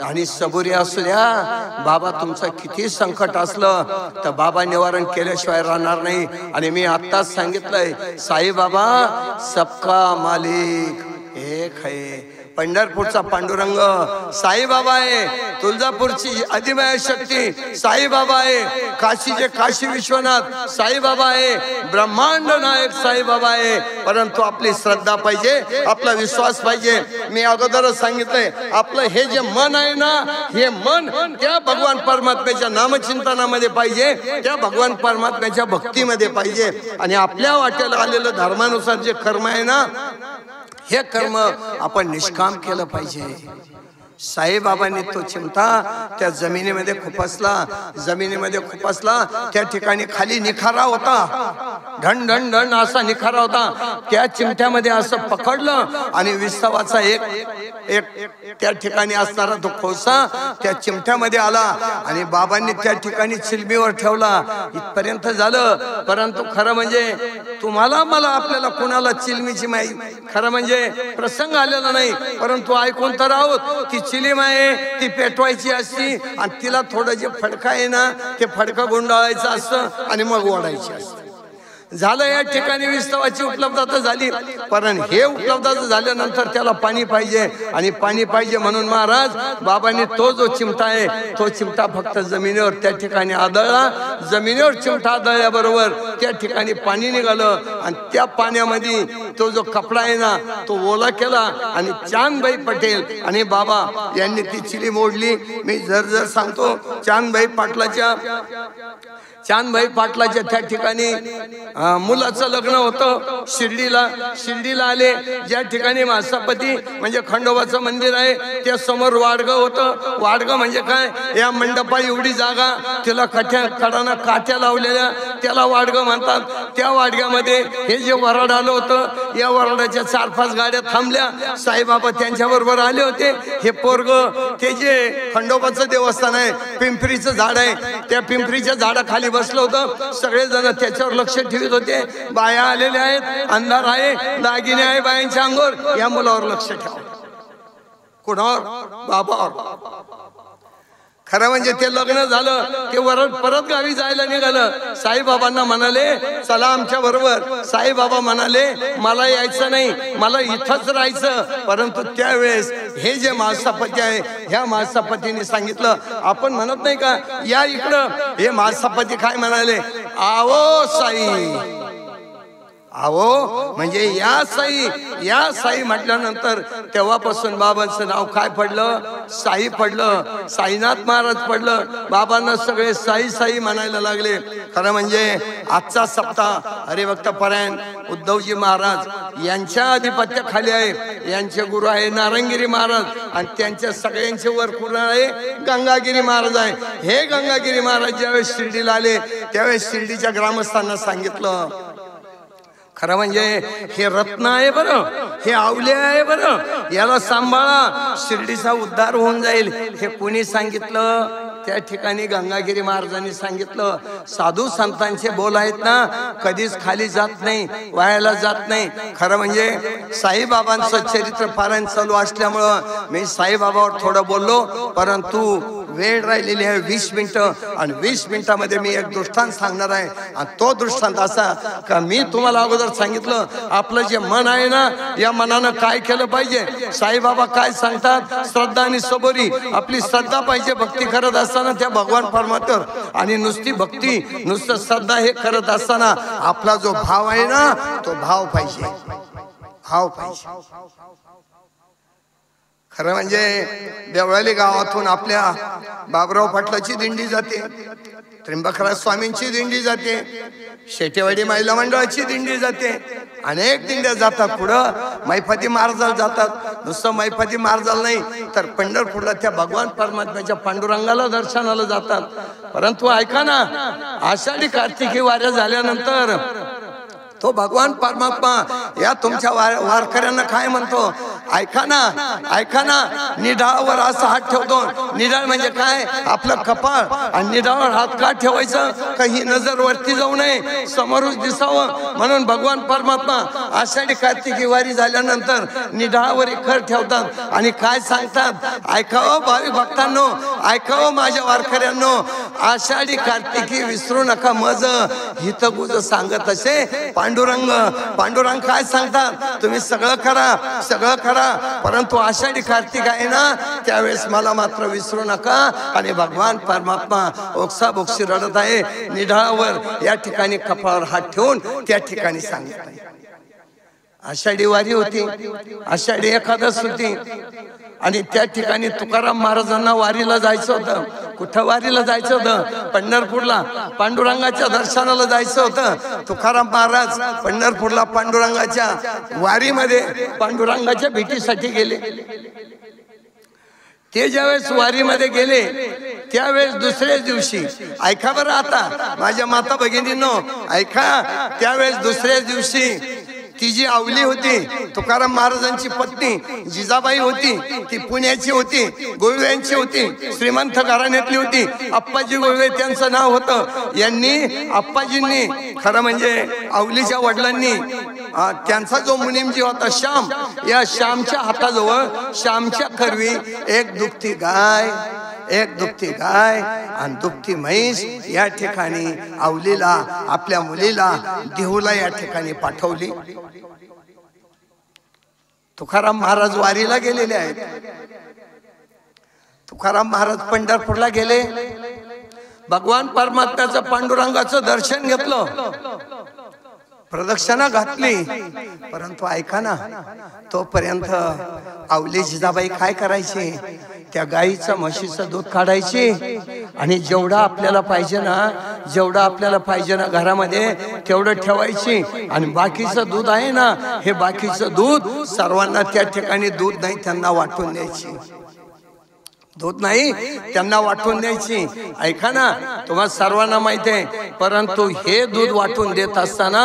आणि सबुरी असू द्या. बाबा तुमचं किती संकट असलं तर बाबा निवारण केल्याशिवाय राहणार नाही. आणि मी आत्ताच सांगितलंय, साईबाबा सबका मालिक एक है. पंढरपूरचा पांडुरंग साईबाबा आहे, तुळजापूरची अधिमय शक्ती साईबाबा आहे, काशीचे काशी विश्वनाथ साईबाबा आहे, ब्रह्मांड नायक साईबाबा आहे. परंतु आपली श्रद्धा पाहिजे, आपला विश्वास पाहिजे. मी अगोदरच सांगितलंय, आपलं हे जे मन आहे ना, हे मन त्या भगवान परमात्म्याच्या नामचिंतनामध्ये पाहिजे, त्या भगवान परमात्म्याच्या भक्तीमध्ये पाहिजे. आणि आपल्या वाट्याला आलेलं धर्मानुसार जे कर्म आहे ना, हे कर्म आपण निष्काम केलं पाहिजे. साईबाबांनी तो चिमटा त्या जमिनीमध्ये खुपसला. जमिनीमध्ये खुपसला, त्या ठिकाणी खाली निखारा होता, ढण ढण ढण असा निखारा होता. त्या चिमट्यामध्ये असं पकडलं आणि विसावाचा एक त्या ठिकाणी असणारा तो कोळसा त्या चिमट्यामध्ये आला आणि बाबांनी त्या ठिकाणी चिलमीवर ठेवला. इथपर्यंत झालं. परंतु खरं म्हणजे तुम्हाला मला आपल्याला कोणाला चिलमीची माहिती खरं म्हणजे प्रसंग आलेला नाही. परंतु ऐकून तर आहोत, ती चिलीम आहे ती पेटवायची असती आणि तिला थोडं जे फडकं आहे ना ते फडकं गुंडाळायचं असतं आणि मग ओढायची असते. झालं. या ठिकाणी विस्तवाची उपलब्धता झाली. पण हे उपलब्धता झाल्यानंतर त्याला पाणी पाहिजे, आणि पाणी पाहिजे म्हणून महाराज बाबांनी तो जो चिमटा आहे तो चिमटा फक्त जमिनीवर त्या ठिकाणी आदळला. जमिनीवर चिमटा आदळल्याबरोबर त्या ठिकाणी पाणी निघालं आणि त्या पाण्यामध्ये तो जो कपडा आहे ना तो ओला केला आणि चांदबाई पटेल आणि बाबा यांनी ती चिली मोडली. मी जर सांगतो, चांदबाई पाटलाच्या त्या ठिकाणी मुलाचं लग्न होतं. शिर्डीला आले, ज्या ठिकाणी मासापती म्हणजे खंडोबाचं मंदिर आहे त्या समोर वाडगं होतं. वाडगं म्हणजे काय? या मंडपा एवढी जागा, तिला कडानं काठ्या लावलेल्या, त्याला वाडगं म्हणतात. त्या वाडग्यामध्ये हे जे वराड आलं होतं, या वराडाच्या 4-5 गाड्या थांबल्या. साईबाबा त्यांच्या बरोबर आले होते. हे पोरग ते जे खंडोबाचं देवस्थान आहे, पिंपरीचं झाड आहे, त्या पिंपरीच्या झाडाखाली बसलं होतं. सगळेजण त्याच्यावर लक्ष ठेवत होते. बाया आलेल्या आहेत, अंधार आहे, दागिने आहे बायांच्या अंगावर. या मुलावर लक्ष ठेवा. कुणावर? बाबावर. खरं म्हणजे ते लग्न झालं, ते परत गावी जायला निघालं. साईबाबांना म्हणाले चला आमच्या बरोबर. साईबाबा म्हणाले मला यायचं नाही, मला इथंच राहायचं. परंतु त्यावेळेस हे जे मासापती आहे, ह्या मासापतीने सांगितलं, आपण म्हणत नाही का या इकडं. हे मासापती काय म्हणाले? आवो साई. आवो म्हणजे या साई म्हटल्यानंतर तेव्हापासून बाबांचं नाव काय पडलं? साई पडलं. साईनाथ महाराज पडलं. बाबांना सगळे साई म्हणायला लागले. खरं म्हणजे आजचा सप्ताह हरिभक्त परायण उद्धवजी महाराज यांच्या आधिपत्याखाली आहे. यांचे गुरु आहे नारायणगिरी महाराज आणि त्यांच्या सगळ्यांचे वर कुल आहे गंगागिरी महाराज आहे. हे गंगागिरी महाराज ज्यावेळेस शिर्डीला आले त्यावेळेस शिर्डीच्या ग्रामस्थांना सांगितलं, खरं म्हणजे हे रत्न आहे बरं, हे आवले आहे बरं, याला सांभाळा, शिर्डीचा उद्धार होऊन जाईल. हे कोणी सांगितलं? त्या ठिकाणी गंगागिरी महाराजांनी सांगितलं. साधू संतांचे बोल आहेत ना, कधीच खाली जात नाही, वायाला जात नाही. खरं म्हणजे साईबाबांचं चरित्र पारायण चालू असल्यामुळं मी साईबाबावर थोडं बोललो. परंतु वेळ राहिलेली आहे 20 मिनिटं आणि 20 मिनिटामध्ये मी एक दृष्टांत सांगणार आहे. आणि तो दृष्टांत असा का मी तुम्हाला अगोदर सांगितलं, आपलं जे मन आहे ना, या मनानं काय केलं पाहिजे? साईबाबा काय सांगतात? श्रद्धा आणि सबुरी. आपली श्रद्धा पाहिजे भक्ती करत असताना त्या भगवान परमात्म्यावर, आणि नुसती भक्ती नुसतं श्रद्धा हे करत असताना आपला जो भाव आहे ना तो भाव पाहिजे. खरं म्हणजे देवळाली गावातून आपल्या बाबराव पाटलाची दिंडी जाते, त्र्यंबकराज स्वामींची दिंडी जाते, शेटेवाडी महिला मंडळाची दिंडी जाते, अनेक दिंड्या जातात. पुढं मैफती महाराजाला जातात. नुसतं मैफती महाराजाला नाही तर पंढरपूरला त्या भगवान परमात्म्याच्या पांडुरंगाला दर्शनाला जातात. परंतु ऐका ना, आषाढी कार्तिकी वाऱ्या झाल्यानंतर तो भगवान परमात्मा या तुमच्या वारकऱ्यांना काय म्हणतो? ऐका ना, ऐका ना, निढाळावर असा हात ठेवतो. निढाळ म्हणजे काय? आपलं कपाळ. आणि निढाळावर हात का ठेवायचं? काही नजर वरती जाऊ नये, समोरच दिसावं म्हणून भगवान परमात्मा आषाढी कार्तिकी वारी झाल्यानंतर निढाळावर खर ठेवतात आणि काय सांगतात? ऐकावं भाविक भक्तांनो, ऐकावं माझ्या वारकऱ्यांनो, आषाढी कार्तिकी विसरू नका मज हितगुज सांगत असे पांडुरंग. पांडुरंग काय सांगतात? तुम्ही सगळं करा, सगळं करा, परंतु आषाढी कार्तिक आहे ना, त्यावेळेस मला मात्र विसरू नका. आणि भगवान परमात्मा ओक्साबोक्सी रडत आहे निढाळावर, या ठिकाणी कपाळावर हात ठेवून त्या ठिकाणी सांगत आहे. आषाढी वारी होती, आषाढी एकादश होती आणि त्या ठिकाणी तुकाराम महाराजांना वारीला जायचं होतं. कुठं वारीला जायचं होतं? पंढरपूरला. पांडुरंगाच्या दर्शनाला जायचं होतं. तुकाराम महाराज पंढरपूरला पांडुरंगाच्या वारीमध्ये पांडुरंगाच्या भेटीसाठी गेले. ते ज्यावेळेस वारीमध्ये गेले त्यावेळेस दुसऱ्याच दिवशी, ऐका बरं आता माझ्या माता भगिनींनो, ऐका, त्यावेळेस दुसऱ्याच दिवशी ती जी आवली होती, तुकाराम महाराजांची पत्नी जिजाबाई होती, ती पुण्याची होती, गोळव्यांची होती, श्रीमंत घराण्यातली होती. आप्पाजी गोळवे त्यांचं नाव होतं. यांनी आप्पाजींनी, खरं म्हणजे आवलीच्या वडिलांनी, त्यांचा जो मुनीमजी होता श्याम, या श्यामच्या हाताजवळ, श्यामच्या करवी एक दुभती गाय, एक दुभती गाय आणि दुभती म्हैस या ठिकाणी आवलीला, आपल्या मुलीला देहूला या ठिकाणी पाठवली. तुकाराम महाराज वारीला गेलेले आहेत. तुकाराम महाराज पंढरपूरला गेले, भगवान परमात्म्याचं पांडुरंगाचं दर्शन घेतलं, प्रदक्षिणा घातली, परंतु ऐका ना, तोपर्यंत आवली जिजाबाई काय करायची? त्या गाईचं म्हशीचं दूध काढायची आणि जेवढा आपल्याला पाहिजे ना, जेवढा आपल्याला पाहिजे ना घरामध्ये तेवढं ठेवायची. आणि बाकीचं दूध आहे ना, हे बाकीचं दूध सर्वांना त्या ठिकाणी दूध नाही त्यांना वाटून द्यायची. दूध नाही त्यांना वाटून द्यायची. ऐका ना, तुम्हाला सर्वांना माहिती आहे, परंतु हे दूध वाटून देत असताना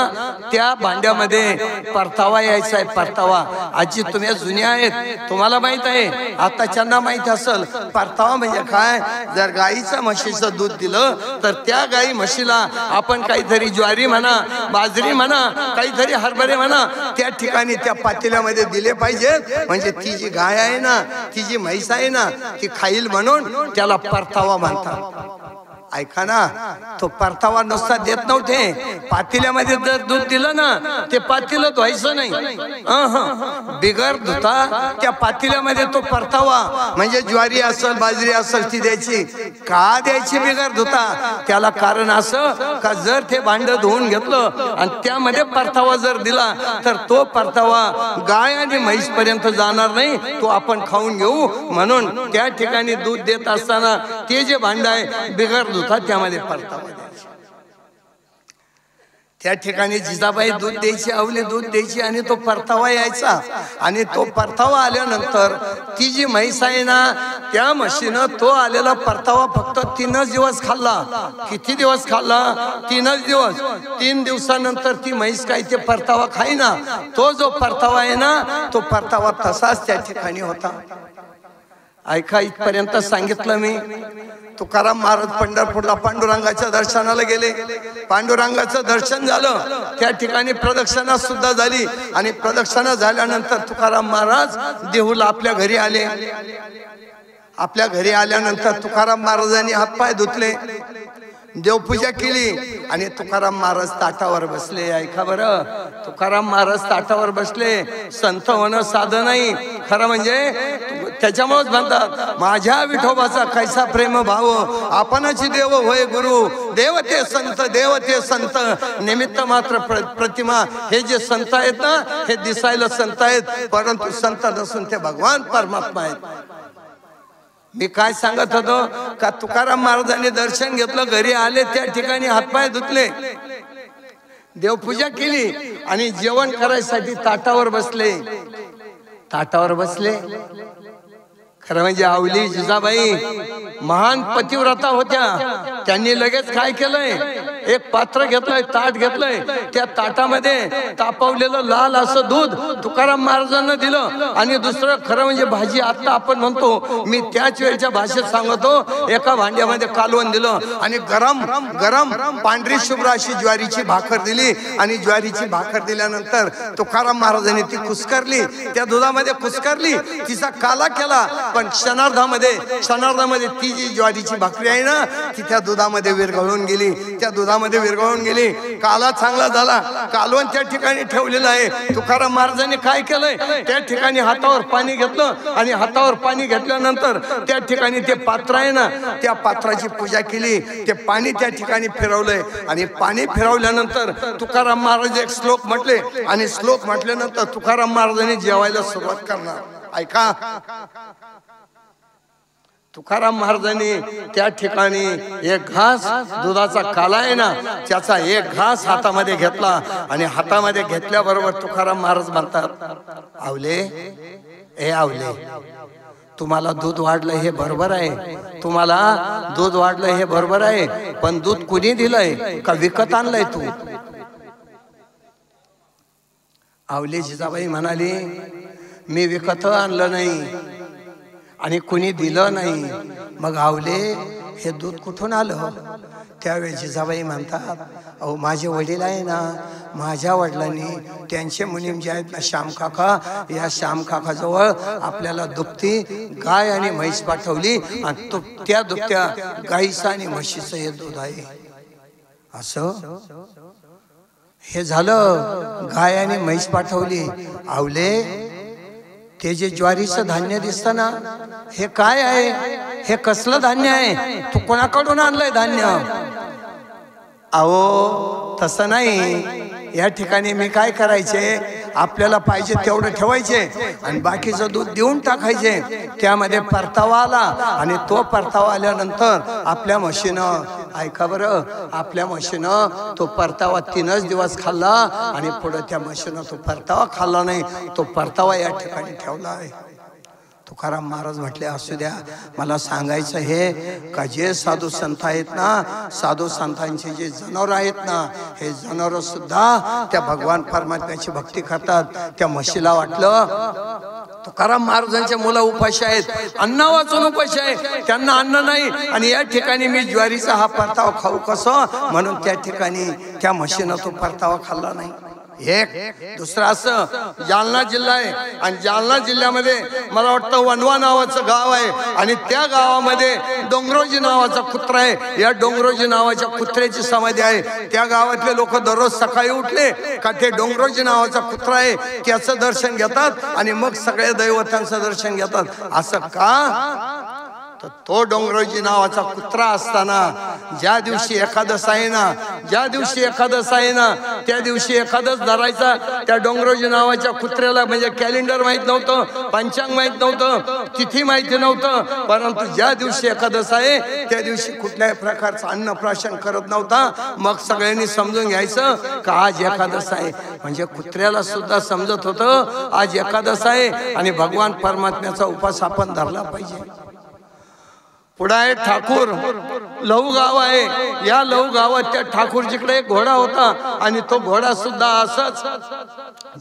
त्या भांड्यामध्ये परतावा यायचा आहे. परतावा, आजी तुम्ही जुन्या आहेत, तुम्हाला माहित आहे, आताच्यांना माहित असेल परतावा म्हणजे काय. जर गाईचं म्हशीचं दूध दिलं तर त्या गाई म्हशीला आपण काहीतरी ज्वारी म्हणा, बाजरी म्हणा, काहीतरी हरभरे म्हणा, त्या ठिकाणी त्या पातेल्यामध्ये दिले पाहिजेत. म्हणजे ती जी गाय आहे ना, ती जी म्हैस आहे ना, ती खाईल म्हणून त्याला परतावा म्हणतात. ऐका ना, तो परतावा नुसता देत नव्हते, पातेल्यामध्ये जर दूध दिलं ना, ते पातेलं धुवायचं नाही, बिगर धुता त्या पातेल्यामध्ये तो परतावा, म्हणजे ज्वारी असेल, बाजरी असेल, ती द्यायची. का द्यायची बिगर धुता? त्याला कारण असं का जर ते भांड धुवून घेतलं आणि त्यामध्ये परतावा जर दिला तर तो परतावा गाय आणि म्हैस पर्यंत जाणार नाही, तो आपण खाऊन घेऊ. म्हणून त्या ठिकाणी दूध देत असताना ते जे भांड आहे बिगर धुता त्यामध्ये परतावा द्यायचा. त्या ठिकाणी जिजाबाई दूध द्यायची, आवली दूध द्यायची आणि तो परतावा यायचा. आणि तो परतावा आल्यानंतर ती जी म्हैस आहे ना, त्या म्हशीनं तो आलेला परतावा फक्त 3च दिवस खाल्ला. किती दिवस खाल्ला? 3च दिवस. 3 दिवसानंतर ती म्हैस काही ते परतावा खाईना. तो जो परतावा आहे ना, तो परतावा तसाच त्या ठिकाणी होता. ऐका, इथपर्यंत सांगितलं मी. तुकाराम महाराज पंढरपूरला पांडुरंगाच्या दर्शनाला गेले. पांडुरंगाचं दर्शन झालं, त्या ठिकाणी प्रदक्षिणा सुद्धा झाली. आणि प्रदक्षिणा झाल्यानंतर तुकाराम महाराज देहूला आपल्या घरी आले. आपल्या घरी आल्यानंतर तुकाराम महाराजांनी हातपाय धुतले, देवपूजा केली आणि तुकाराम महाराज ताटावर बसले. ऐका बरं, तुकाराम महाराज ताटावर बसले. संत होणं साधं नाही, खरं म्हणजे त्याच्यामुळेच म्हणतात, माझ्या विठोबाचा कैसा प्रेम भाव, आपणच देव होय गुरु, देव ते संत, देव ते संत, निमित्त मात्र प्रतिमा. हे जे संत आहेत ना, हे दिसायला संत आहेत, परंतु संत नसून ते भगवान परमात्मा आहेत. मी काय सांगत होतो का, तुकाराम महाराजांनी दर्शन घेतलं, घरी आले, त्या ठिकाणी हातपाय धुतले, देवपूजा केली आणि जेवण करायसाठी ताटावर बसले. ताटावर बसले. खरं म्हणजे आवली जिजाबाई महान पतिव्रता होत्या. त्यांनी लगेच काय केलंय, एक पात्र घेतलंय, ताट घेतलंय, त्या ताटामध्ये तापवलेलं लाल असं दूध तुकाराम महाराजांना दिलं. आणि दुसरं खरं म्हणजे भाजी, आता आपण म्हणतो, मी त्याच वेळच्या भाषेत सांगतो, एका भांड्यामध्ये कालवण दिलं आणि गरम गरम पांढरी शुभ्र अशी ज्वारीची भाकर दिली. आणि ज्वारीची भाकर दिल्यानंतर तुकाराम महाराजांनी ती कुस्करली, त्या दुधामध्ये कुस्करली, तिचा काला केला. पण क्षणार्धामध्ये ती जी ज्वारीची भाकरी आहे ना, ती त्या दुधामध्ये विरघळून गेली, त्या दुधामध्ये विरघळून गेली. काला चांगला झाला, कालवण त्या ठिकाणी ठेवलेलं आहे. तुकाराम महाराजांनी काय केलंय, त्या ठिकाणी हातावर पाणी घेतलं आणि हातावर पाणी घेतल्यानंतर त्या ठिकाणी ते पात्र आहे ना, त्या पात्राची पूजा केली. ते पाणी त्या ठिकाणी फिरवलंय आणि पाणी फिरवल्यानंतर तुकाराम महाराज एक श्लोक म्हटले आणि श्लोक म्हटल्यानंतर तुकाराम महाराजांनी जेवायला सुरुवात करणार. ऐका, तुकाराम महाराजांनी त्या ठिकाणी एक घास, दुधाचा काला आहे ना, त्याचा एक घास हातामध्ये घेतला आणि हातामध्ये घेतल्याबरोबर तुकाराम महाराज म्हणतात, आवले ए आवले, तुम्हाला दूध वाढलं हे बरोबर आहे, तुम्हाला दूध वाढलं हे बरोबर आहे, पण दूध कुणी दिलंय का विकत आणलंय तू? आवले जिजाबाई म्हणाली, मी विकत आणलं नाही आणि कुणी दिलं नाही. मग आवले, हे दूध कुठून आलं? त्यावेळी जिजाबाई म्हणतात, अहो माझे वडील आहे ना, माझ्या वडिलांनी त्यांचे मुनीम जे आहेत ना श्यामकाका, या श्यामकाकाजवळ आपल्याला दुभती गाय आणि म्हैस पाठवली आणि त्या दुभत्या गाईचं आणि म्हशीचं हे दूध आहे. असं हे झालं, गाय आणि म्हैस पाठवली. आवले, ते जे ज्वारीचं धान्य दिसतं ना, हे काय आहे? हे कसलं धान्य आहे? तू कोणाकडून आणलंय धान्य? अहो तसं नाही, या ठिकाणी मी काय करायचे, आपल्याला पाहिजे तेवढं ठेवायचे आणि बाकीचं दूध देऊन टाकायचे. त्यामध्ये परतावा आला आणि तो परतावा आल्यानंतर आपल्या म्हशीनं, ऐका बरं, आपल्या म्हशीनं तो परतावा 3च दिवस खाल्ला आणि पुढे त्या म्हशीनं तो परतावा खाल्ला नाही. तो परतावा या ठिकाणी ठेवला आहे. तुकाराम महाराज म्हटले, असू द्या, मला सांगायचं हे का जे साधू संत आहेत ना, साधू संतांचे जे जनावर आहेत ना, हे जनावर सुद्धा त्या भगवान परमात्म्याची भक्ती करतात. त्या म्हशीला वाटलं तुकाराम महाराजांच्या मुलं उपाशी आहेत, अन्न वाचून उपाशी आहे, त्यांना अन्न नाही आणि या ठिकाणी मी ज्वारीचा हा परतावा खाऊ कसं, म्हणून त्या ठिकाणी त्या म्हशीनं तो परतावा खाल्ला नाही. एक दुसरं असं जालना जिल्हा आहे आणि जालना जिल्ह्यामध्ये मला वाटतं वनवा नावाचं गाव आहे आणि त्या गावामध्ये डोंगरोजी नावाचा कुत्रा आहे. या डोंगरोजी नावाच्या कुत्र्याची समाधी आहे. त्या गावातले लोक दररोज सकाळी उठले का ते डोंगरोजी नावाचा कुत्रा आहे त्याचं दर्शन घेतात आणि मग सगळ्या दैवतांचं दर्शन घेतात. असं का? तर तो डोंगरोजी नावाचा कुत्रा असताना ज्या दिवशी एकादश आहे ना, ज्या दिवशी एकादश आहे ना, त्या दिवशी एकादश धरायचा त्या डोंगरोजी नावाच्या कुत्र्याला म्हणजे कॅलेंडर माहित नव्हतं, पंचांग माहित नव्हतं, तिथी माहिती नव्हतं, परंतु ज्या दिवशी एकादश आहे त्या दिवशी कुठल्याही प्रकारचं अन्नप्राशन करत नव्हता. मग सगळ्यांनी समजून घ्यायचं का आज एकादश आहे, म्हणजे कुत्र्याला सुद्धा समजत होतं आज एकादश आहे आणि भगवान परमात्म्याचा उपास आपण धरला पाहिजे. पुढे आहे ठाकूर लहू गाव आहे. या लहू गावात त्या ठाकूरजीकडे एक घोडा होता आणि तो घोडा सुद्धा असंच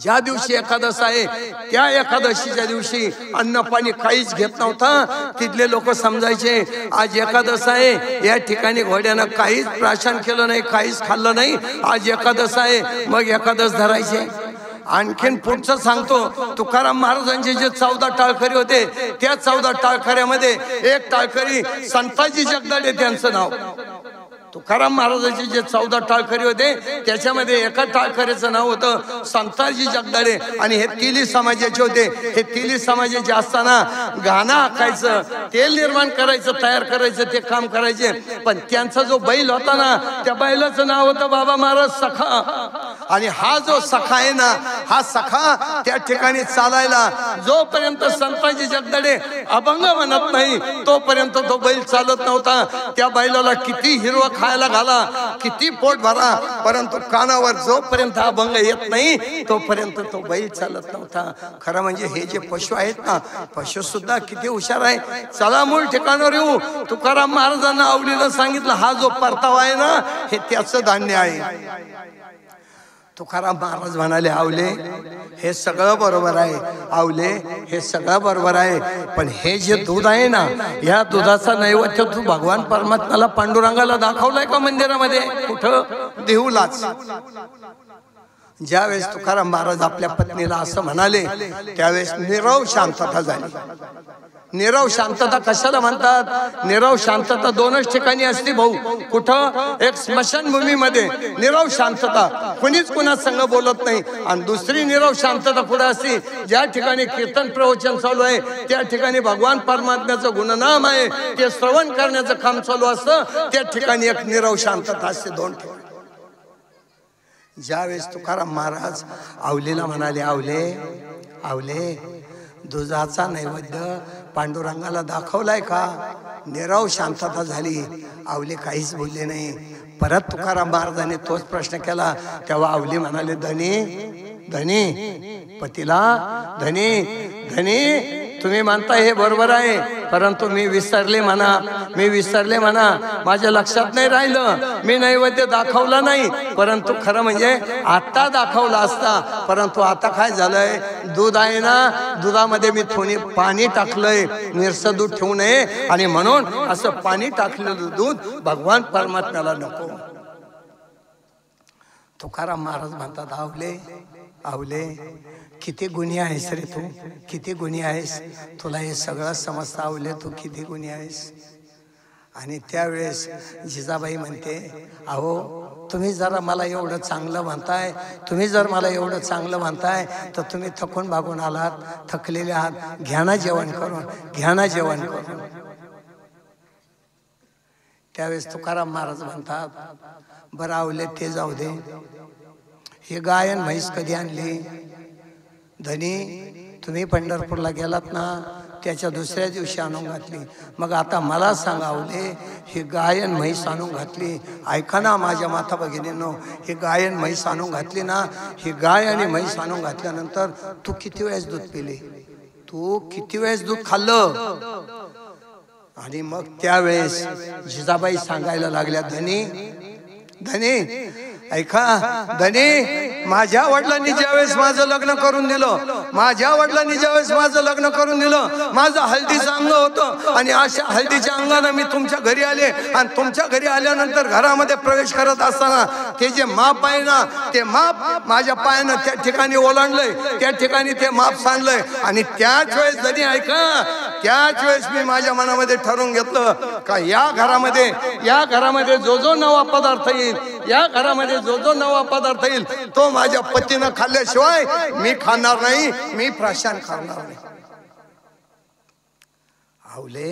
ज्या दिवशी एकादश आहे त्या एकादशीच्या दिवशी अन्न पाणी काहीच घेत नव्हता. तिथले लोक समजायचे आज एकादश आहे, या ठिकाणी घोड्यानं काहीच प्राशन केलं नाही, काहीच खाल्लं नाही, आज एकादश आहे, मग एकादश धरायचे. आणखीन पुढचं सांगतो, तुकाराम महाराजांचे जे 14 टाळकरी होते त्या 14 टाळकऱ्यामध्ये एक टाळकरी संताजी जगदाळे त्यांचं नाव. तुकाराम महाराजांचे जे 14 टाळकरी होते त्याच्यामध्ये एका टाळकरीचं नाव होतं संताजी जगदाळे आणि हे तिली समाजाचे होते. हे तिली समाजाचे असताना गाणं आखायचं, तेल निर्माण करायचं, तयार करायचं, ते काम करायचे. पण त्यांचा जो बैल होता ना त्या बैलाचं नाव होतं बाबा महाराज सखा. आणि हा जो सखा आहे ना, हा सखा त्या ठिकाणी चालायला जोपर्यंत संताजी जगदडे अभंग म्हणत नाही तोपर्यंत तो बैल चालत नव्हता. त्या बैलाला किती हिरवं खायला घाला, किती पोट भरा, परंतु कानावर जोपर्यंत अभंग येत नाही तोपर्यंत तो बैल चालत नव्हता. खरं म्हणजे हे जे पशु आहेत ना, पशु सुद्धा किती हुशार आहे. चला मूळ ठिकाणावर येऊ. तुकाराम महाराजांना आवडीला सांगितलं, हा जो परतावा आहे ना, हे त्याचं धान्य आहे. तुकाराम महाराज म्हणाले, आवले हे सगळं बरोबर आहे, आवले हे सगळं बरोबर आहे, पण हे जे दूध आहे ना, या दुधाचा नैवेद्य तू भगवान परमात्म्याला पांडुरंगाला दाखवलाय का मंदिरामध्ये? कुठं? देऊलाच. ज्यावेळेस तुकाराम महाराज आपल्या पत्नीला असं म्हणाले त्यावेळेस नीरव शांतता झाली. नीरव शांतता कशाला म्हणतात? नीरव शांतता दोनच ठिकाणी असते भाऊ. कुठं? एक स्मशानभूमीमध्ये नीरव शांतता, कुणीच कुणा संग बोलत नाही. आणि दुसरी नीरव शांतता कुठं असते? ज्या ठिकाणी कीर्तन प्रवचन चालू आहे त्या ठिकाणी भगवान परमात्म्याचं गुणनाम आहे ते श्रवण करण्याचं काम चालू असतं, त्या ठिकाणी एक नीरव शांतता असते. दोन ठिकाणी. ज्यावेळेस तुकाराम महाराज आवलेला म्हणाले, आवले आवले दुधाचा नैवेद्य पांडुरंगाला दाखवलाय का? नीरव शांतता झाली. आवले काहीच बोलले नाही. परत तुकाराम महाराजांनी तोच प्रश्न केला. तेव्हा आवली म्हणाले, धनी धनी पतीला धनी धनी तुम्ही म्हणता हे बरोबर आहे, परंतु मी विसरले म्हणा, मी विसरले म्हणा, माझ्या लक्षात नाही राहिलं, मी नैवेद्य दाखवला नाही. परंतु खरं म्हणजे आता दाखवला असता, परंतु आता काय झालंय, दूध आहे ना, दुधामध्ये मी थोडी पाणी टाकलंय, निरस दूध ठेवू नये, आणि म्हणून असं पाणी टाकलेलं दूध भगवान परमात्म्याला नको. तुकाराम महाराज म्हणतात, आवले आवले किती गुणी आहेस रे तू, किती गुणी आहेस, तुला हे सगळं समजतं आवले, तू किती गुणी आहेस. आणि त्यावेळेस जिजाबाई म्हणते, अहो तुम्ही जरा मला एवढं चांगलं म्हणताय, तुम्ही जर मला एवढं चांगलं म्हणताय तर तुम्ही थकून भागून आलात, थकलेले आहात, घ्या ना जेवण करून, घ्या ना जेवण करून. त्यावेळेस तुकाराम महाराज म्हणतात, बरं आवले ते जाऊ दे, हे गायन म्हैस कधी आणली? धनी तुम्ही पंढरपूरला गेलात ना, त्याच्या दुसऱ्या दिवशी आणून घातली. मग आता मला सांगावले, हे गायन म्हैस आणून घातली, ऐका ना माझ्या माता भगिनींनो, हे गायन म्हैस आणून घातली ना, ही गाय आणि म्हैस आणून घातल्यानंतर तू किती वेळेस दूध पिले, तू किती वेळेस दूध खाल्लं? आणि मग त्यावेळेस जिजाबाई सांगायला लागल्या, धनी धनी ऐका, धनी माझ्या वडिलांनी ज्यावेळेस माझं लग्न करून दिलं, माझ्या वडिलांनी ज्यावेळेस माझं लग्न करून दिलं, माझं हळदीचं अंग होतं, आणि अशा हळदीच्या अंगानं मी तुमच्या घरी आले, आणि तुमच्या घरी आल्यानंतर घरामध्ये प्रवेश करत असताना ते जे माप आहे ना, ते माप माझ्या पायानं त्या ठिकाणी ओलांडलंय, त्या ठिकाणी ते माप सांडलंय. आणि त्याच वेळेस धनी ऐका, त्याच वेळेस मी माझ्या मनामध्ये ठरवून घेतलं का या घरामध्ये जो जो नवा पदार्थ येईल, या घरामध्ये जो जो नवा पदार्थ येईल तो माझ्या पतीनं खाल्ल्याशिवाय मी खाणार नाही, मी प्राशन करणार नाही. आवले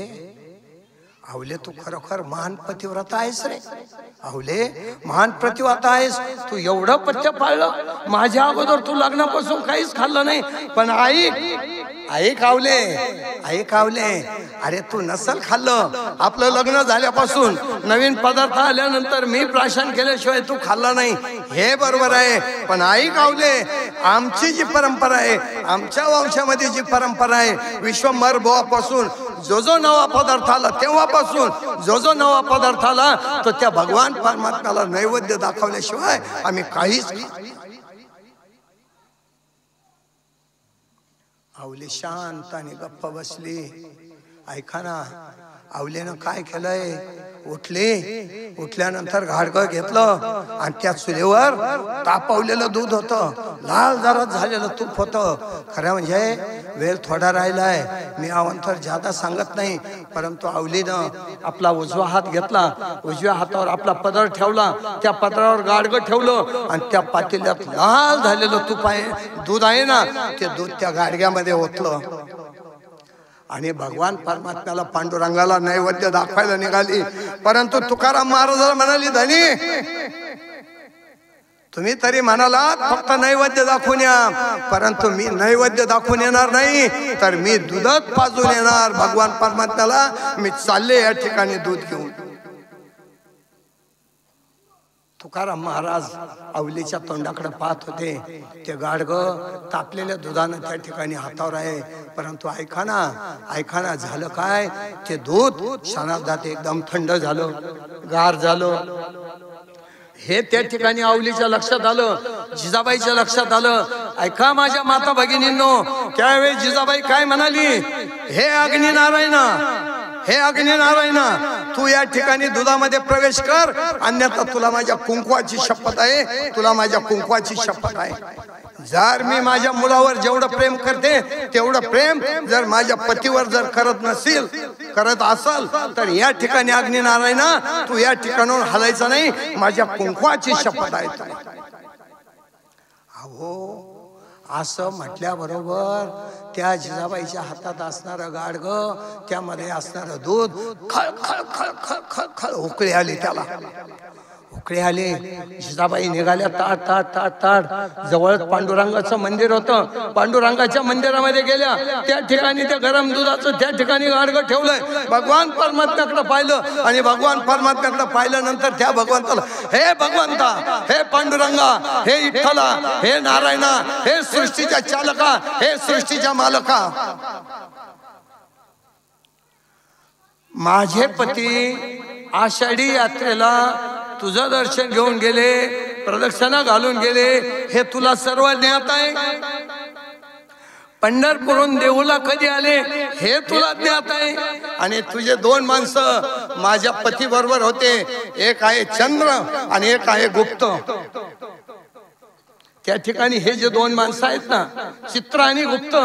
आवले तू खरोखर महान पतिव्रता आहेस रे, आवले महान पतिव्रता आहेस. तू एवढं पथ्य पाळलं, माझ्या अगोदर तू लग्नापासून काहीच खाल्लं नाही. पण ऐक आवले, ऐक आवले, अरे तू नसल खाल्लं, आपलं लग्न झाल्यापासून नवीन पदार्थ आल्यानंतर मी प्राशन केल्याशिवाय तू खाल्ला नाही, हे बरोबर आहे. पण ऐक आवले, आमची जी परंपरा आहे, आमच्या वंशामध्ये जी परंपरा आहे, विश्वंभर बुवापासून जो जो नवा पदार्थ आला तेव्हापासून जो जो नवा पदार्थ आला तो त्या भगवान परमात्म्याला नैवेद्य दाखवल्याशिवाय आम्ही काहीच. आवले शांत आणि गप्प बसली. ऐका ना, आवलेनं काय केलंय, उठल्यानंतर घाडगं घेतलं आणि त्या चुलीवर तापवलेलं दूध होतं, लाल जरा झालेलं तूप होतं. खरं म्हणजे वेळ थोडा राहिलाय, मी अवंतर ज्यादा सांगत नाही, परंतु आवलीनं आपला उजवा हात घेतला, उजव्या हातावर आपला पदर ठेवला, त्या पदरावर गाडगं ठेवलं आणि त्या पातेल्यात लाल झालेलं तूप आहे, दूध आहे ना, ते दूध त्या गाडग्यामध्ये ओतलं आणि भगवान परमात्म्याला पांडुरंगाला नैवेद्य दाखवायला निघाली. परंतु तुकाराम महाराजाला म्हणाली, धनी तुम्ही तरी म्हणाला फक्त नैवेद्य दाखवून या, परंतु मी नैवेद्य दाखवून येणार नाही, तर मी दूधच पाजून येणार. भगवान परमात्म्याला मी चालले या ठिकाणी दूध घेऊन. तुकाराम महाराज अवलीच्या तोंडाकडे पाहत होते. ते गाडगं तापलेल्या दुधानं त्या ठिकाणी हातावर आहे, परंतु ऐका ना झालं काय, ते दूध क्षणार्धात एकदम थंड झालं, गार झालं. हे त्या ठिकाणी अवलीच्या लक्षात आलं, जिजाबाईच्या लक्षात आलं. ऐका माझ्या माता भगिनींनो, त्यावेळी जिजाबाई काय म्हणाली, हे अग्निनारायणा, हे अग्निनारायणा, तू या ठिकाणी दुधामध्ये प्रवेश कर, अन्यथा तुला माझ्या कुंकवाची शपथ आहे, तुला माझ्या कुंकवाची शपथ आहे. जर मी माझ्या मुलावर जेवढं प्रेम करते तेवढं प्रेम जर माझ्या पतीवर जर करत असाल तर या ठिकाणी अग्निनारायणा तू या ठिकाणाहून हलायचं नाही, माझ्या कुंकवाची शपथ आहे. अहो असं म्हटल्याबरोबर त्या जिजाबाईच्या हातात असणारं गाडगं, त्यामध्ये असणारं दूध खळ खळ खळ खळ खळ खळ उकळी आली, त्याला उकळी आली. जिजाबाई निघाल्या ताट ताट ताट ताट. जवळच पांडुरंगाचं मंदिर होतं, पांडुरंगाच्या मंदिरामध्ये गेल्या. त्या ठिकाणी त्या गरम दुधाचं त्या ठिकाणी गाडगं ठेवलंय. भगवान परमात्म्याकडे पाहिलं आणि भगवान परमात्म्याकडे पाहिल्यानंतर त्या भगवंताला, हे भगवंता, हे पांडुरंगा, हे विठ्ठला, हे नारायणा, हे सृष्टीच्या चालका, हे सृष्टीच्या मालका, माझे पती आषाढी यात्रेला तुझं दर्शन घेऊन गेले, प्रदक्षिणा घालून गेले, हे तुला सर्व ज्ञात आहे. पंढरपूरहून देऊला कधी आले हे तुला ज्ञात आहे. आणि तुझे दोन माणसं माझ्या पती बरोबर होते, एक आहे चंद्र आणि एक आहे गुप्त. त्या ठिकाणी हे जे दोन माणसं आहेत ना, चित्र आणि गुप्त,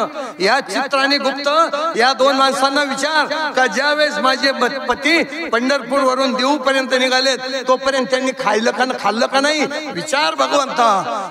या चित्र आणि गुप्त या दोन माणसांना विचार का ज्यावेळेस माझे पती पंढरपूर वरून देऊ पर्यंत निघालेत तोपर्यंत त्यांनी खाल्लं का नाही, विचार भगवंता.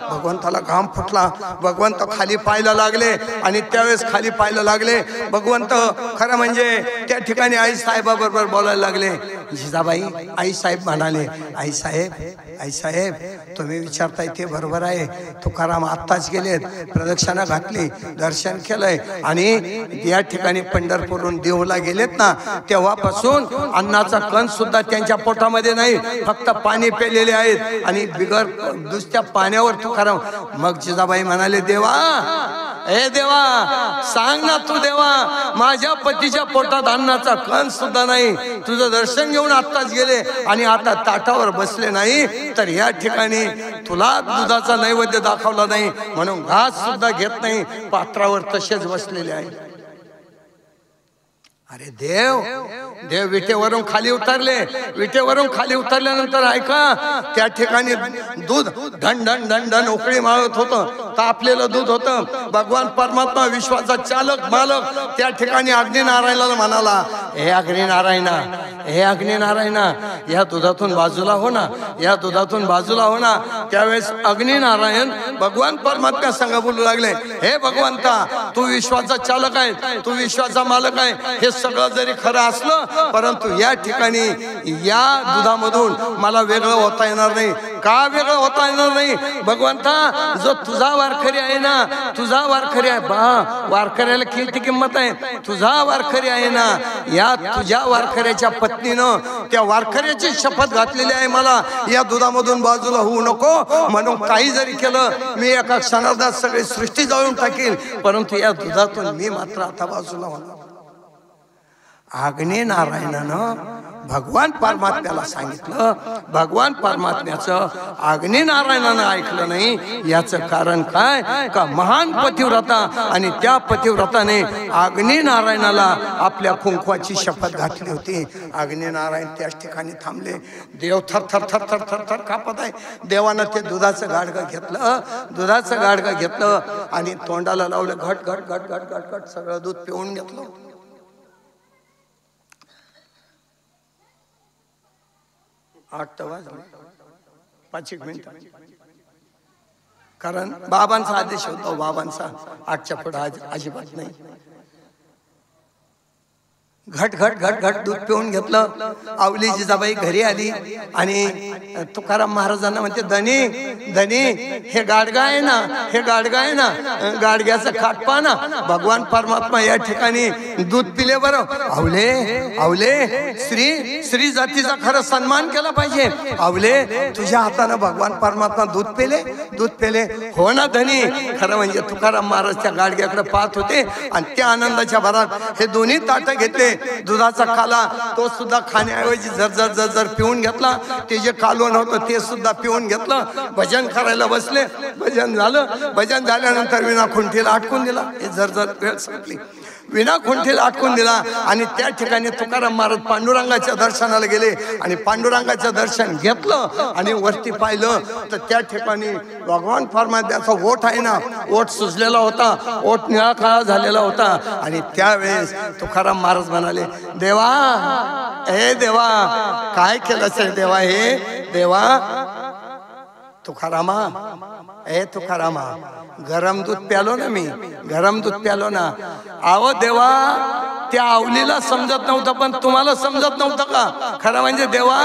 भगवंताला घाम फुटला. भगवंत खाली पाहायला लागले आणि त्यावेळेस खाली पाहायला लागले. भगवंत खरं म्हणजे त्या ठिकाणी आई साहेबाबरोबर बोलायला लागले. जिजाबाई आई साहेब म्हणाले, आई साहेब तुम्ही विचारताय ते बरोबर आहे. तुकाराम आत्ताच गेलेत, प्रदक्षिणा घातली, दर्शन केलंय आणि या ठिकाणी पंढरपूरहून देऊला गेलेत ना, तेव्हापासून अन्नाचा कण सुद्धा त्यांच्या पोटामध्ये नाही, फक्त पाणी पेलेले आहेत आणि बिगर दुसऱ्या पाण्यावर तुकाराम. मग जिजाबाई म्हणाले, देवा, हे देवा सांग ना तू देवा, माझ्या पतीच्या पोटात अन्नाचा कण सुद्धा नाही, तुझं दर्शन घेऊन आत्ताच गेले आणि आता ताटावर बसले नाही, तर या ठिकाणी तुला दुधाचा नैवेद्य दाखवला नाही म्हणून घास सुद्धा घेत नाही, पात्रावर तसेच बसलेले आहे. अरे देव विटेवरून खाली उतरले. विटेवरून खाली उतरल्यानंतर ऐका, त्या ठिकाणी दूध धन धन धन धन उकळी मारत होतं, तापलेलं दूध होतं. भगवान परमात्मा विश्वाचा चालक मालक त्या ठिकाणी अग्निनारायणाला म्हणाला, हे अग्निनारायणा, हे अग्निनारायणा, या दुधातून बाजूला हो ना, या दुधातून बाजूला हो ना. त्यावेळेस अग्निनारायण भगवान परमात्मा संग बोलू लागले, हे भगवंता, तू विश्वाचा चालक आहे, तू विश्वाचा मालक आहे. हे सगळं जरी खरं असलं, परंतु या ठिकाणी या दुधामधून मला वेगळं होता येणार नाही. का वेगळं होता येणार नाही? भगवंता, जो तुझा वारकरी आहे ना, तुझा वारकरी आहे बा, वारकऱ्याला किती किंमत आहे, तुझा वारकरी आहे ना, या तुझ्या वारकऱ्याच्या पत्नीनं त्या वारकऱ्याची शपथ घातलेली आहे, मला या दुधामधून बाजूला होऊ नको म्हणून काही जरी केलं मी एका क्षणार्धात सगळी सृष्टी जाळून टाकील, परंतु या दुधातून मी मात्र आता बाजूला होणार. अग्निनारायणानं भगवान परमात्म्याला सांगितलं. भगवान परमात्म्याचं अग्निनारायणानं ऐकलं नाही. याचं कारण काय? का महान पतिव्रता आणि त्या पतिव्रताने अग्निनारायणाला आपल्या कुंकवाची शपथ घातली होती. अग्निनारायण त्याच ठिकाणी थांबले. देव थर थर थर थर थर थर कापत आहे. देवानं ते दुधाचं गाडगं घेतलं, दुधाचं गाडगं घेतलं आणि तोंडाला लावलं. घट घट घट घट घट घट सगळं दूध पिऊन घेतलं. 8 वाजले, 5 मिनिट, कारण बाबांचा आदेश होता, बाबांचा 8च्या पुढे अजिबात नाही. घट घट घट घट दूध पिऊन घेतलं. आवली जिजाबाई घरी आली आणि तुकाराम महाराजांना म्हणते, धनी धनी हे गाडगा आहे ना, हे गाडगा आहे ना, गाडग्याचं खाटपा ना, भगवान परमात्मा या ठिकाणी दूध पिले बरं. आवले आवले स्त्री जातीचा खरं सन्मान केला पाहिजे. आवले तुझ्या हातानं भगवान परमात्मा दूध पेले. हो ना धनी. खरं म्हणजे तुकाराम महाराज त्या गाडग्याकडे पाहत होते आणि त्या आनंदाच्या भरात हे दोन्ही ताटं घेतले. दुधाचा काला तो सुद्धा खाण्याऐवजी झरझर झरझर पिऊन घेतला. ते जे कालवण होतं ते सुद्धा पिऊन घेतलं. भजन करायला बसले. भजन झालं. भजन झाल्यानंतर विना खुंटीला अटकून दिला. हे झरझर वेळ संपली. विना खुंटीला अटकून दिला आणि त्या ठिकाणी तुकाराम महाराज पांडुरंगाच्या दर्शनाला गेले आणि पांडुरंगाचं दर्शन घेतलं आणि वरती पाहिलं तर त्या ठिकाणी भगवान परमात्म्याचा ओठ आहे ना, ओठ सुजलेला होता, ओठ निळा काळा झालेला होता. आणि त्यावेळेस तुकाराम महाराज म्हणाले, देवा हे देवा काय केलंस रे देवा, हे देवा. तुकारामा ए तुकारामा गरम दूध प्यालो ना, मी गरम दूध प्यालो ना. आहो देवा त्या आवलीला समजत नव्हतं पण तुम्हाला समजत नव्हतं का? खरं म्हणजे देवा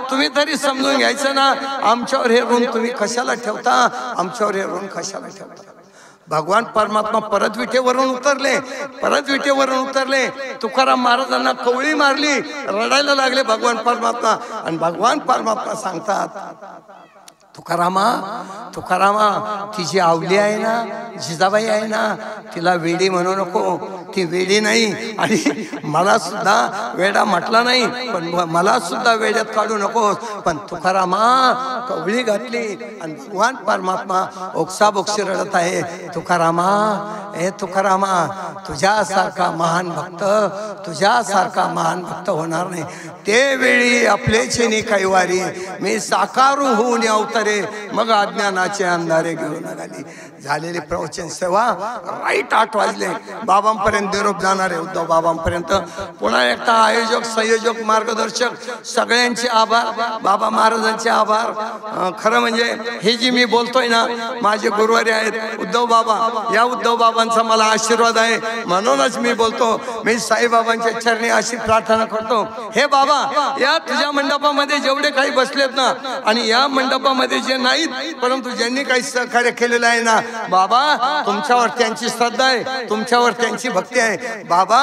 तुम्ही तरी समजून घ्यायचं ना. आमच्यावर हे ऋण तुम्ही कशाला ठेवता, आमच्यावर हे ऋण कशाला ठेवता. भगवान परमात्मा परत विटेवरून उतरले. तुकाराम महाराजांना कवळी मारली, रडायला लागले भगवान परमात्मा. आणि भगवान परमात्मा सांगतात, तुकारामा ती जी आवली आहे ना, जिजाबाई आहे ना, तिला वेडी म्हणू नको. ती वेडी नाही आणि मला सुद्धा वेडा म्हटला नाही, पण मला सुद्धा वेड्यात काढू नकोस. पण तुकारामा कवळी घातली आणि भगवान परमात्मा ओक्साबोक्षी रडत आहे. तुकारामा ए तुकारामा तुझ्यासारखा महान भक्त होणार नाही. ते वेळी आपलेची काही वारी मी साकारू होऊन अवतरे, मग अज्ञानाचे अंधारे घेऊन आली. झालेली प्रवचन सेवा राईट 8 वाजले. बाबांपर्यंत निरोप जाणार आहे, उद्धव बाबांपर्यंत. पुन्हा एकदा आयोजक संयोजक मार्गदर्शक सगळ्यांचे आभार, बाबा महाराजांचे आभार. खरं म्हणजे हे जी मी बोलतोय ना, माझे गुरुवारी आहेत उद्धव बाबा. या उद्धव बाबांचा मला आशीर्वाद आहे म्हणूनच मी बोलतो. मी साईबाबांच्या चरणी अशी प्रार्थना करतो, हे बाबा या तुझ्या मंडपामध्ये जेवढे काही बसलेत ना, आणि या मंडपामध्ये जे नाहीत परंतु ज्यांनी काही सहकार्य केलेलं आहे ना, बाबा तुमच्यावर त्यांची श्रद्धा आहे, तुमच्यावर त्यांची भक्ती आहे. बाबा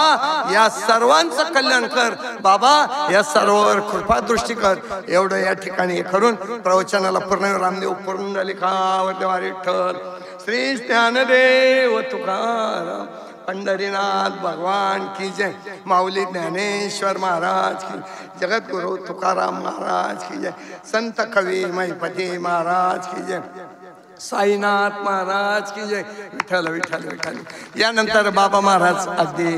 या सर्वांचं कल्याण कर, बाबा या सर्वांवर कृपा दृष्टी कर. एवढं या ठिकाणी करून प्रवचनाला पूर्ण रामदेव पुंडलिकावरती विठ्ठल श्री ज्ञानदेव तुकाराम पंढरीनाथ भगवान की जय. माऊली ज्ञानेश्वर महाराज की, जगद्गुरु तुकाराम महाराज की जय. संत कवी महिपती महाराज की जय. साईनाथ महाराज की जय. विठ्ठल विठ्ठल विठ्ठल. यानंतर बाबा महाराज अगदी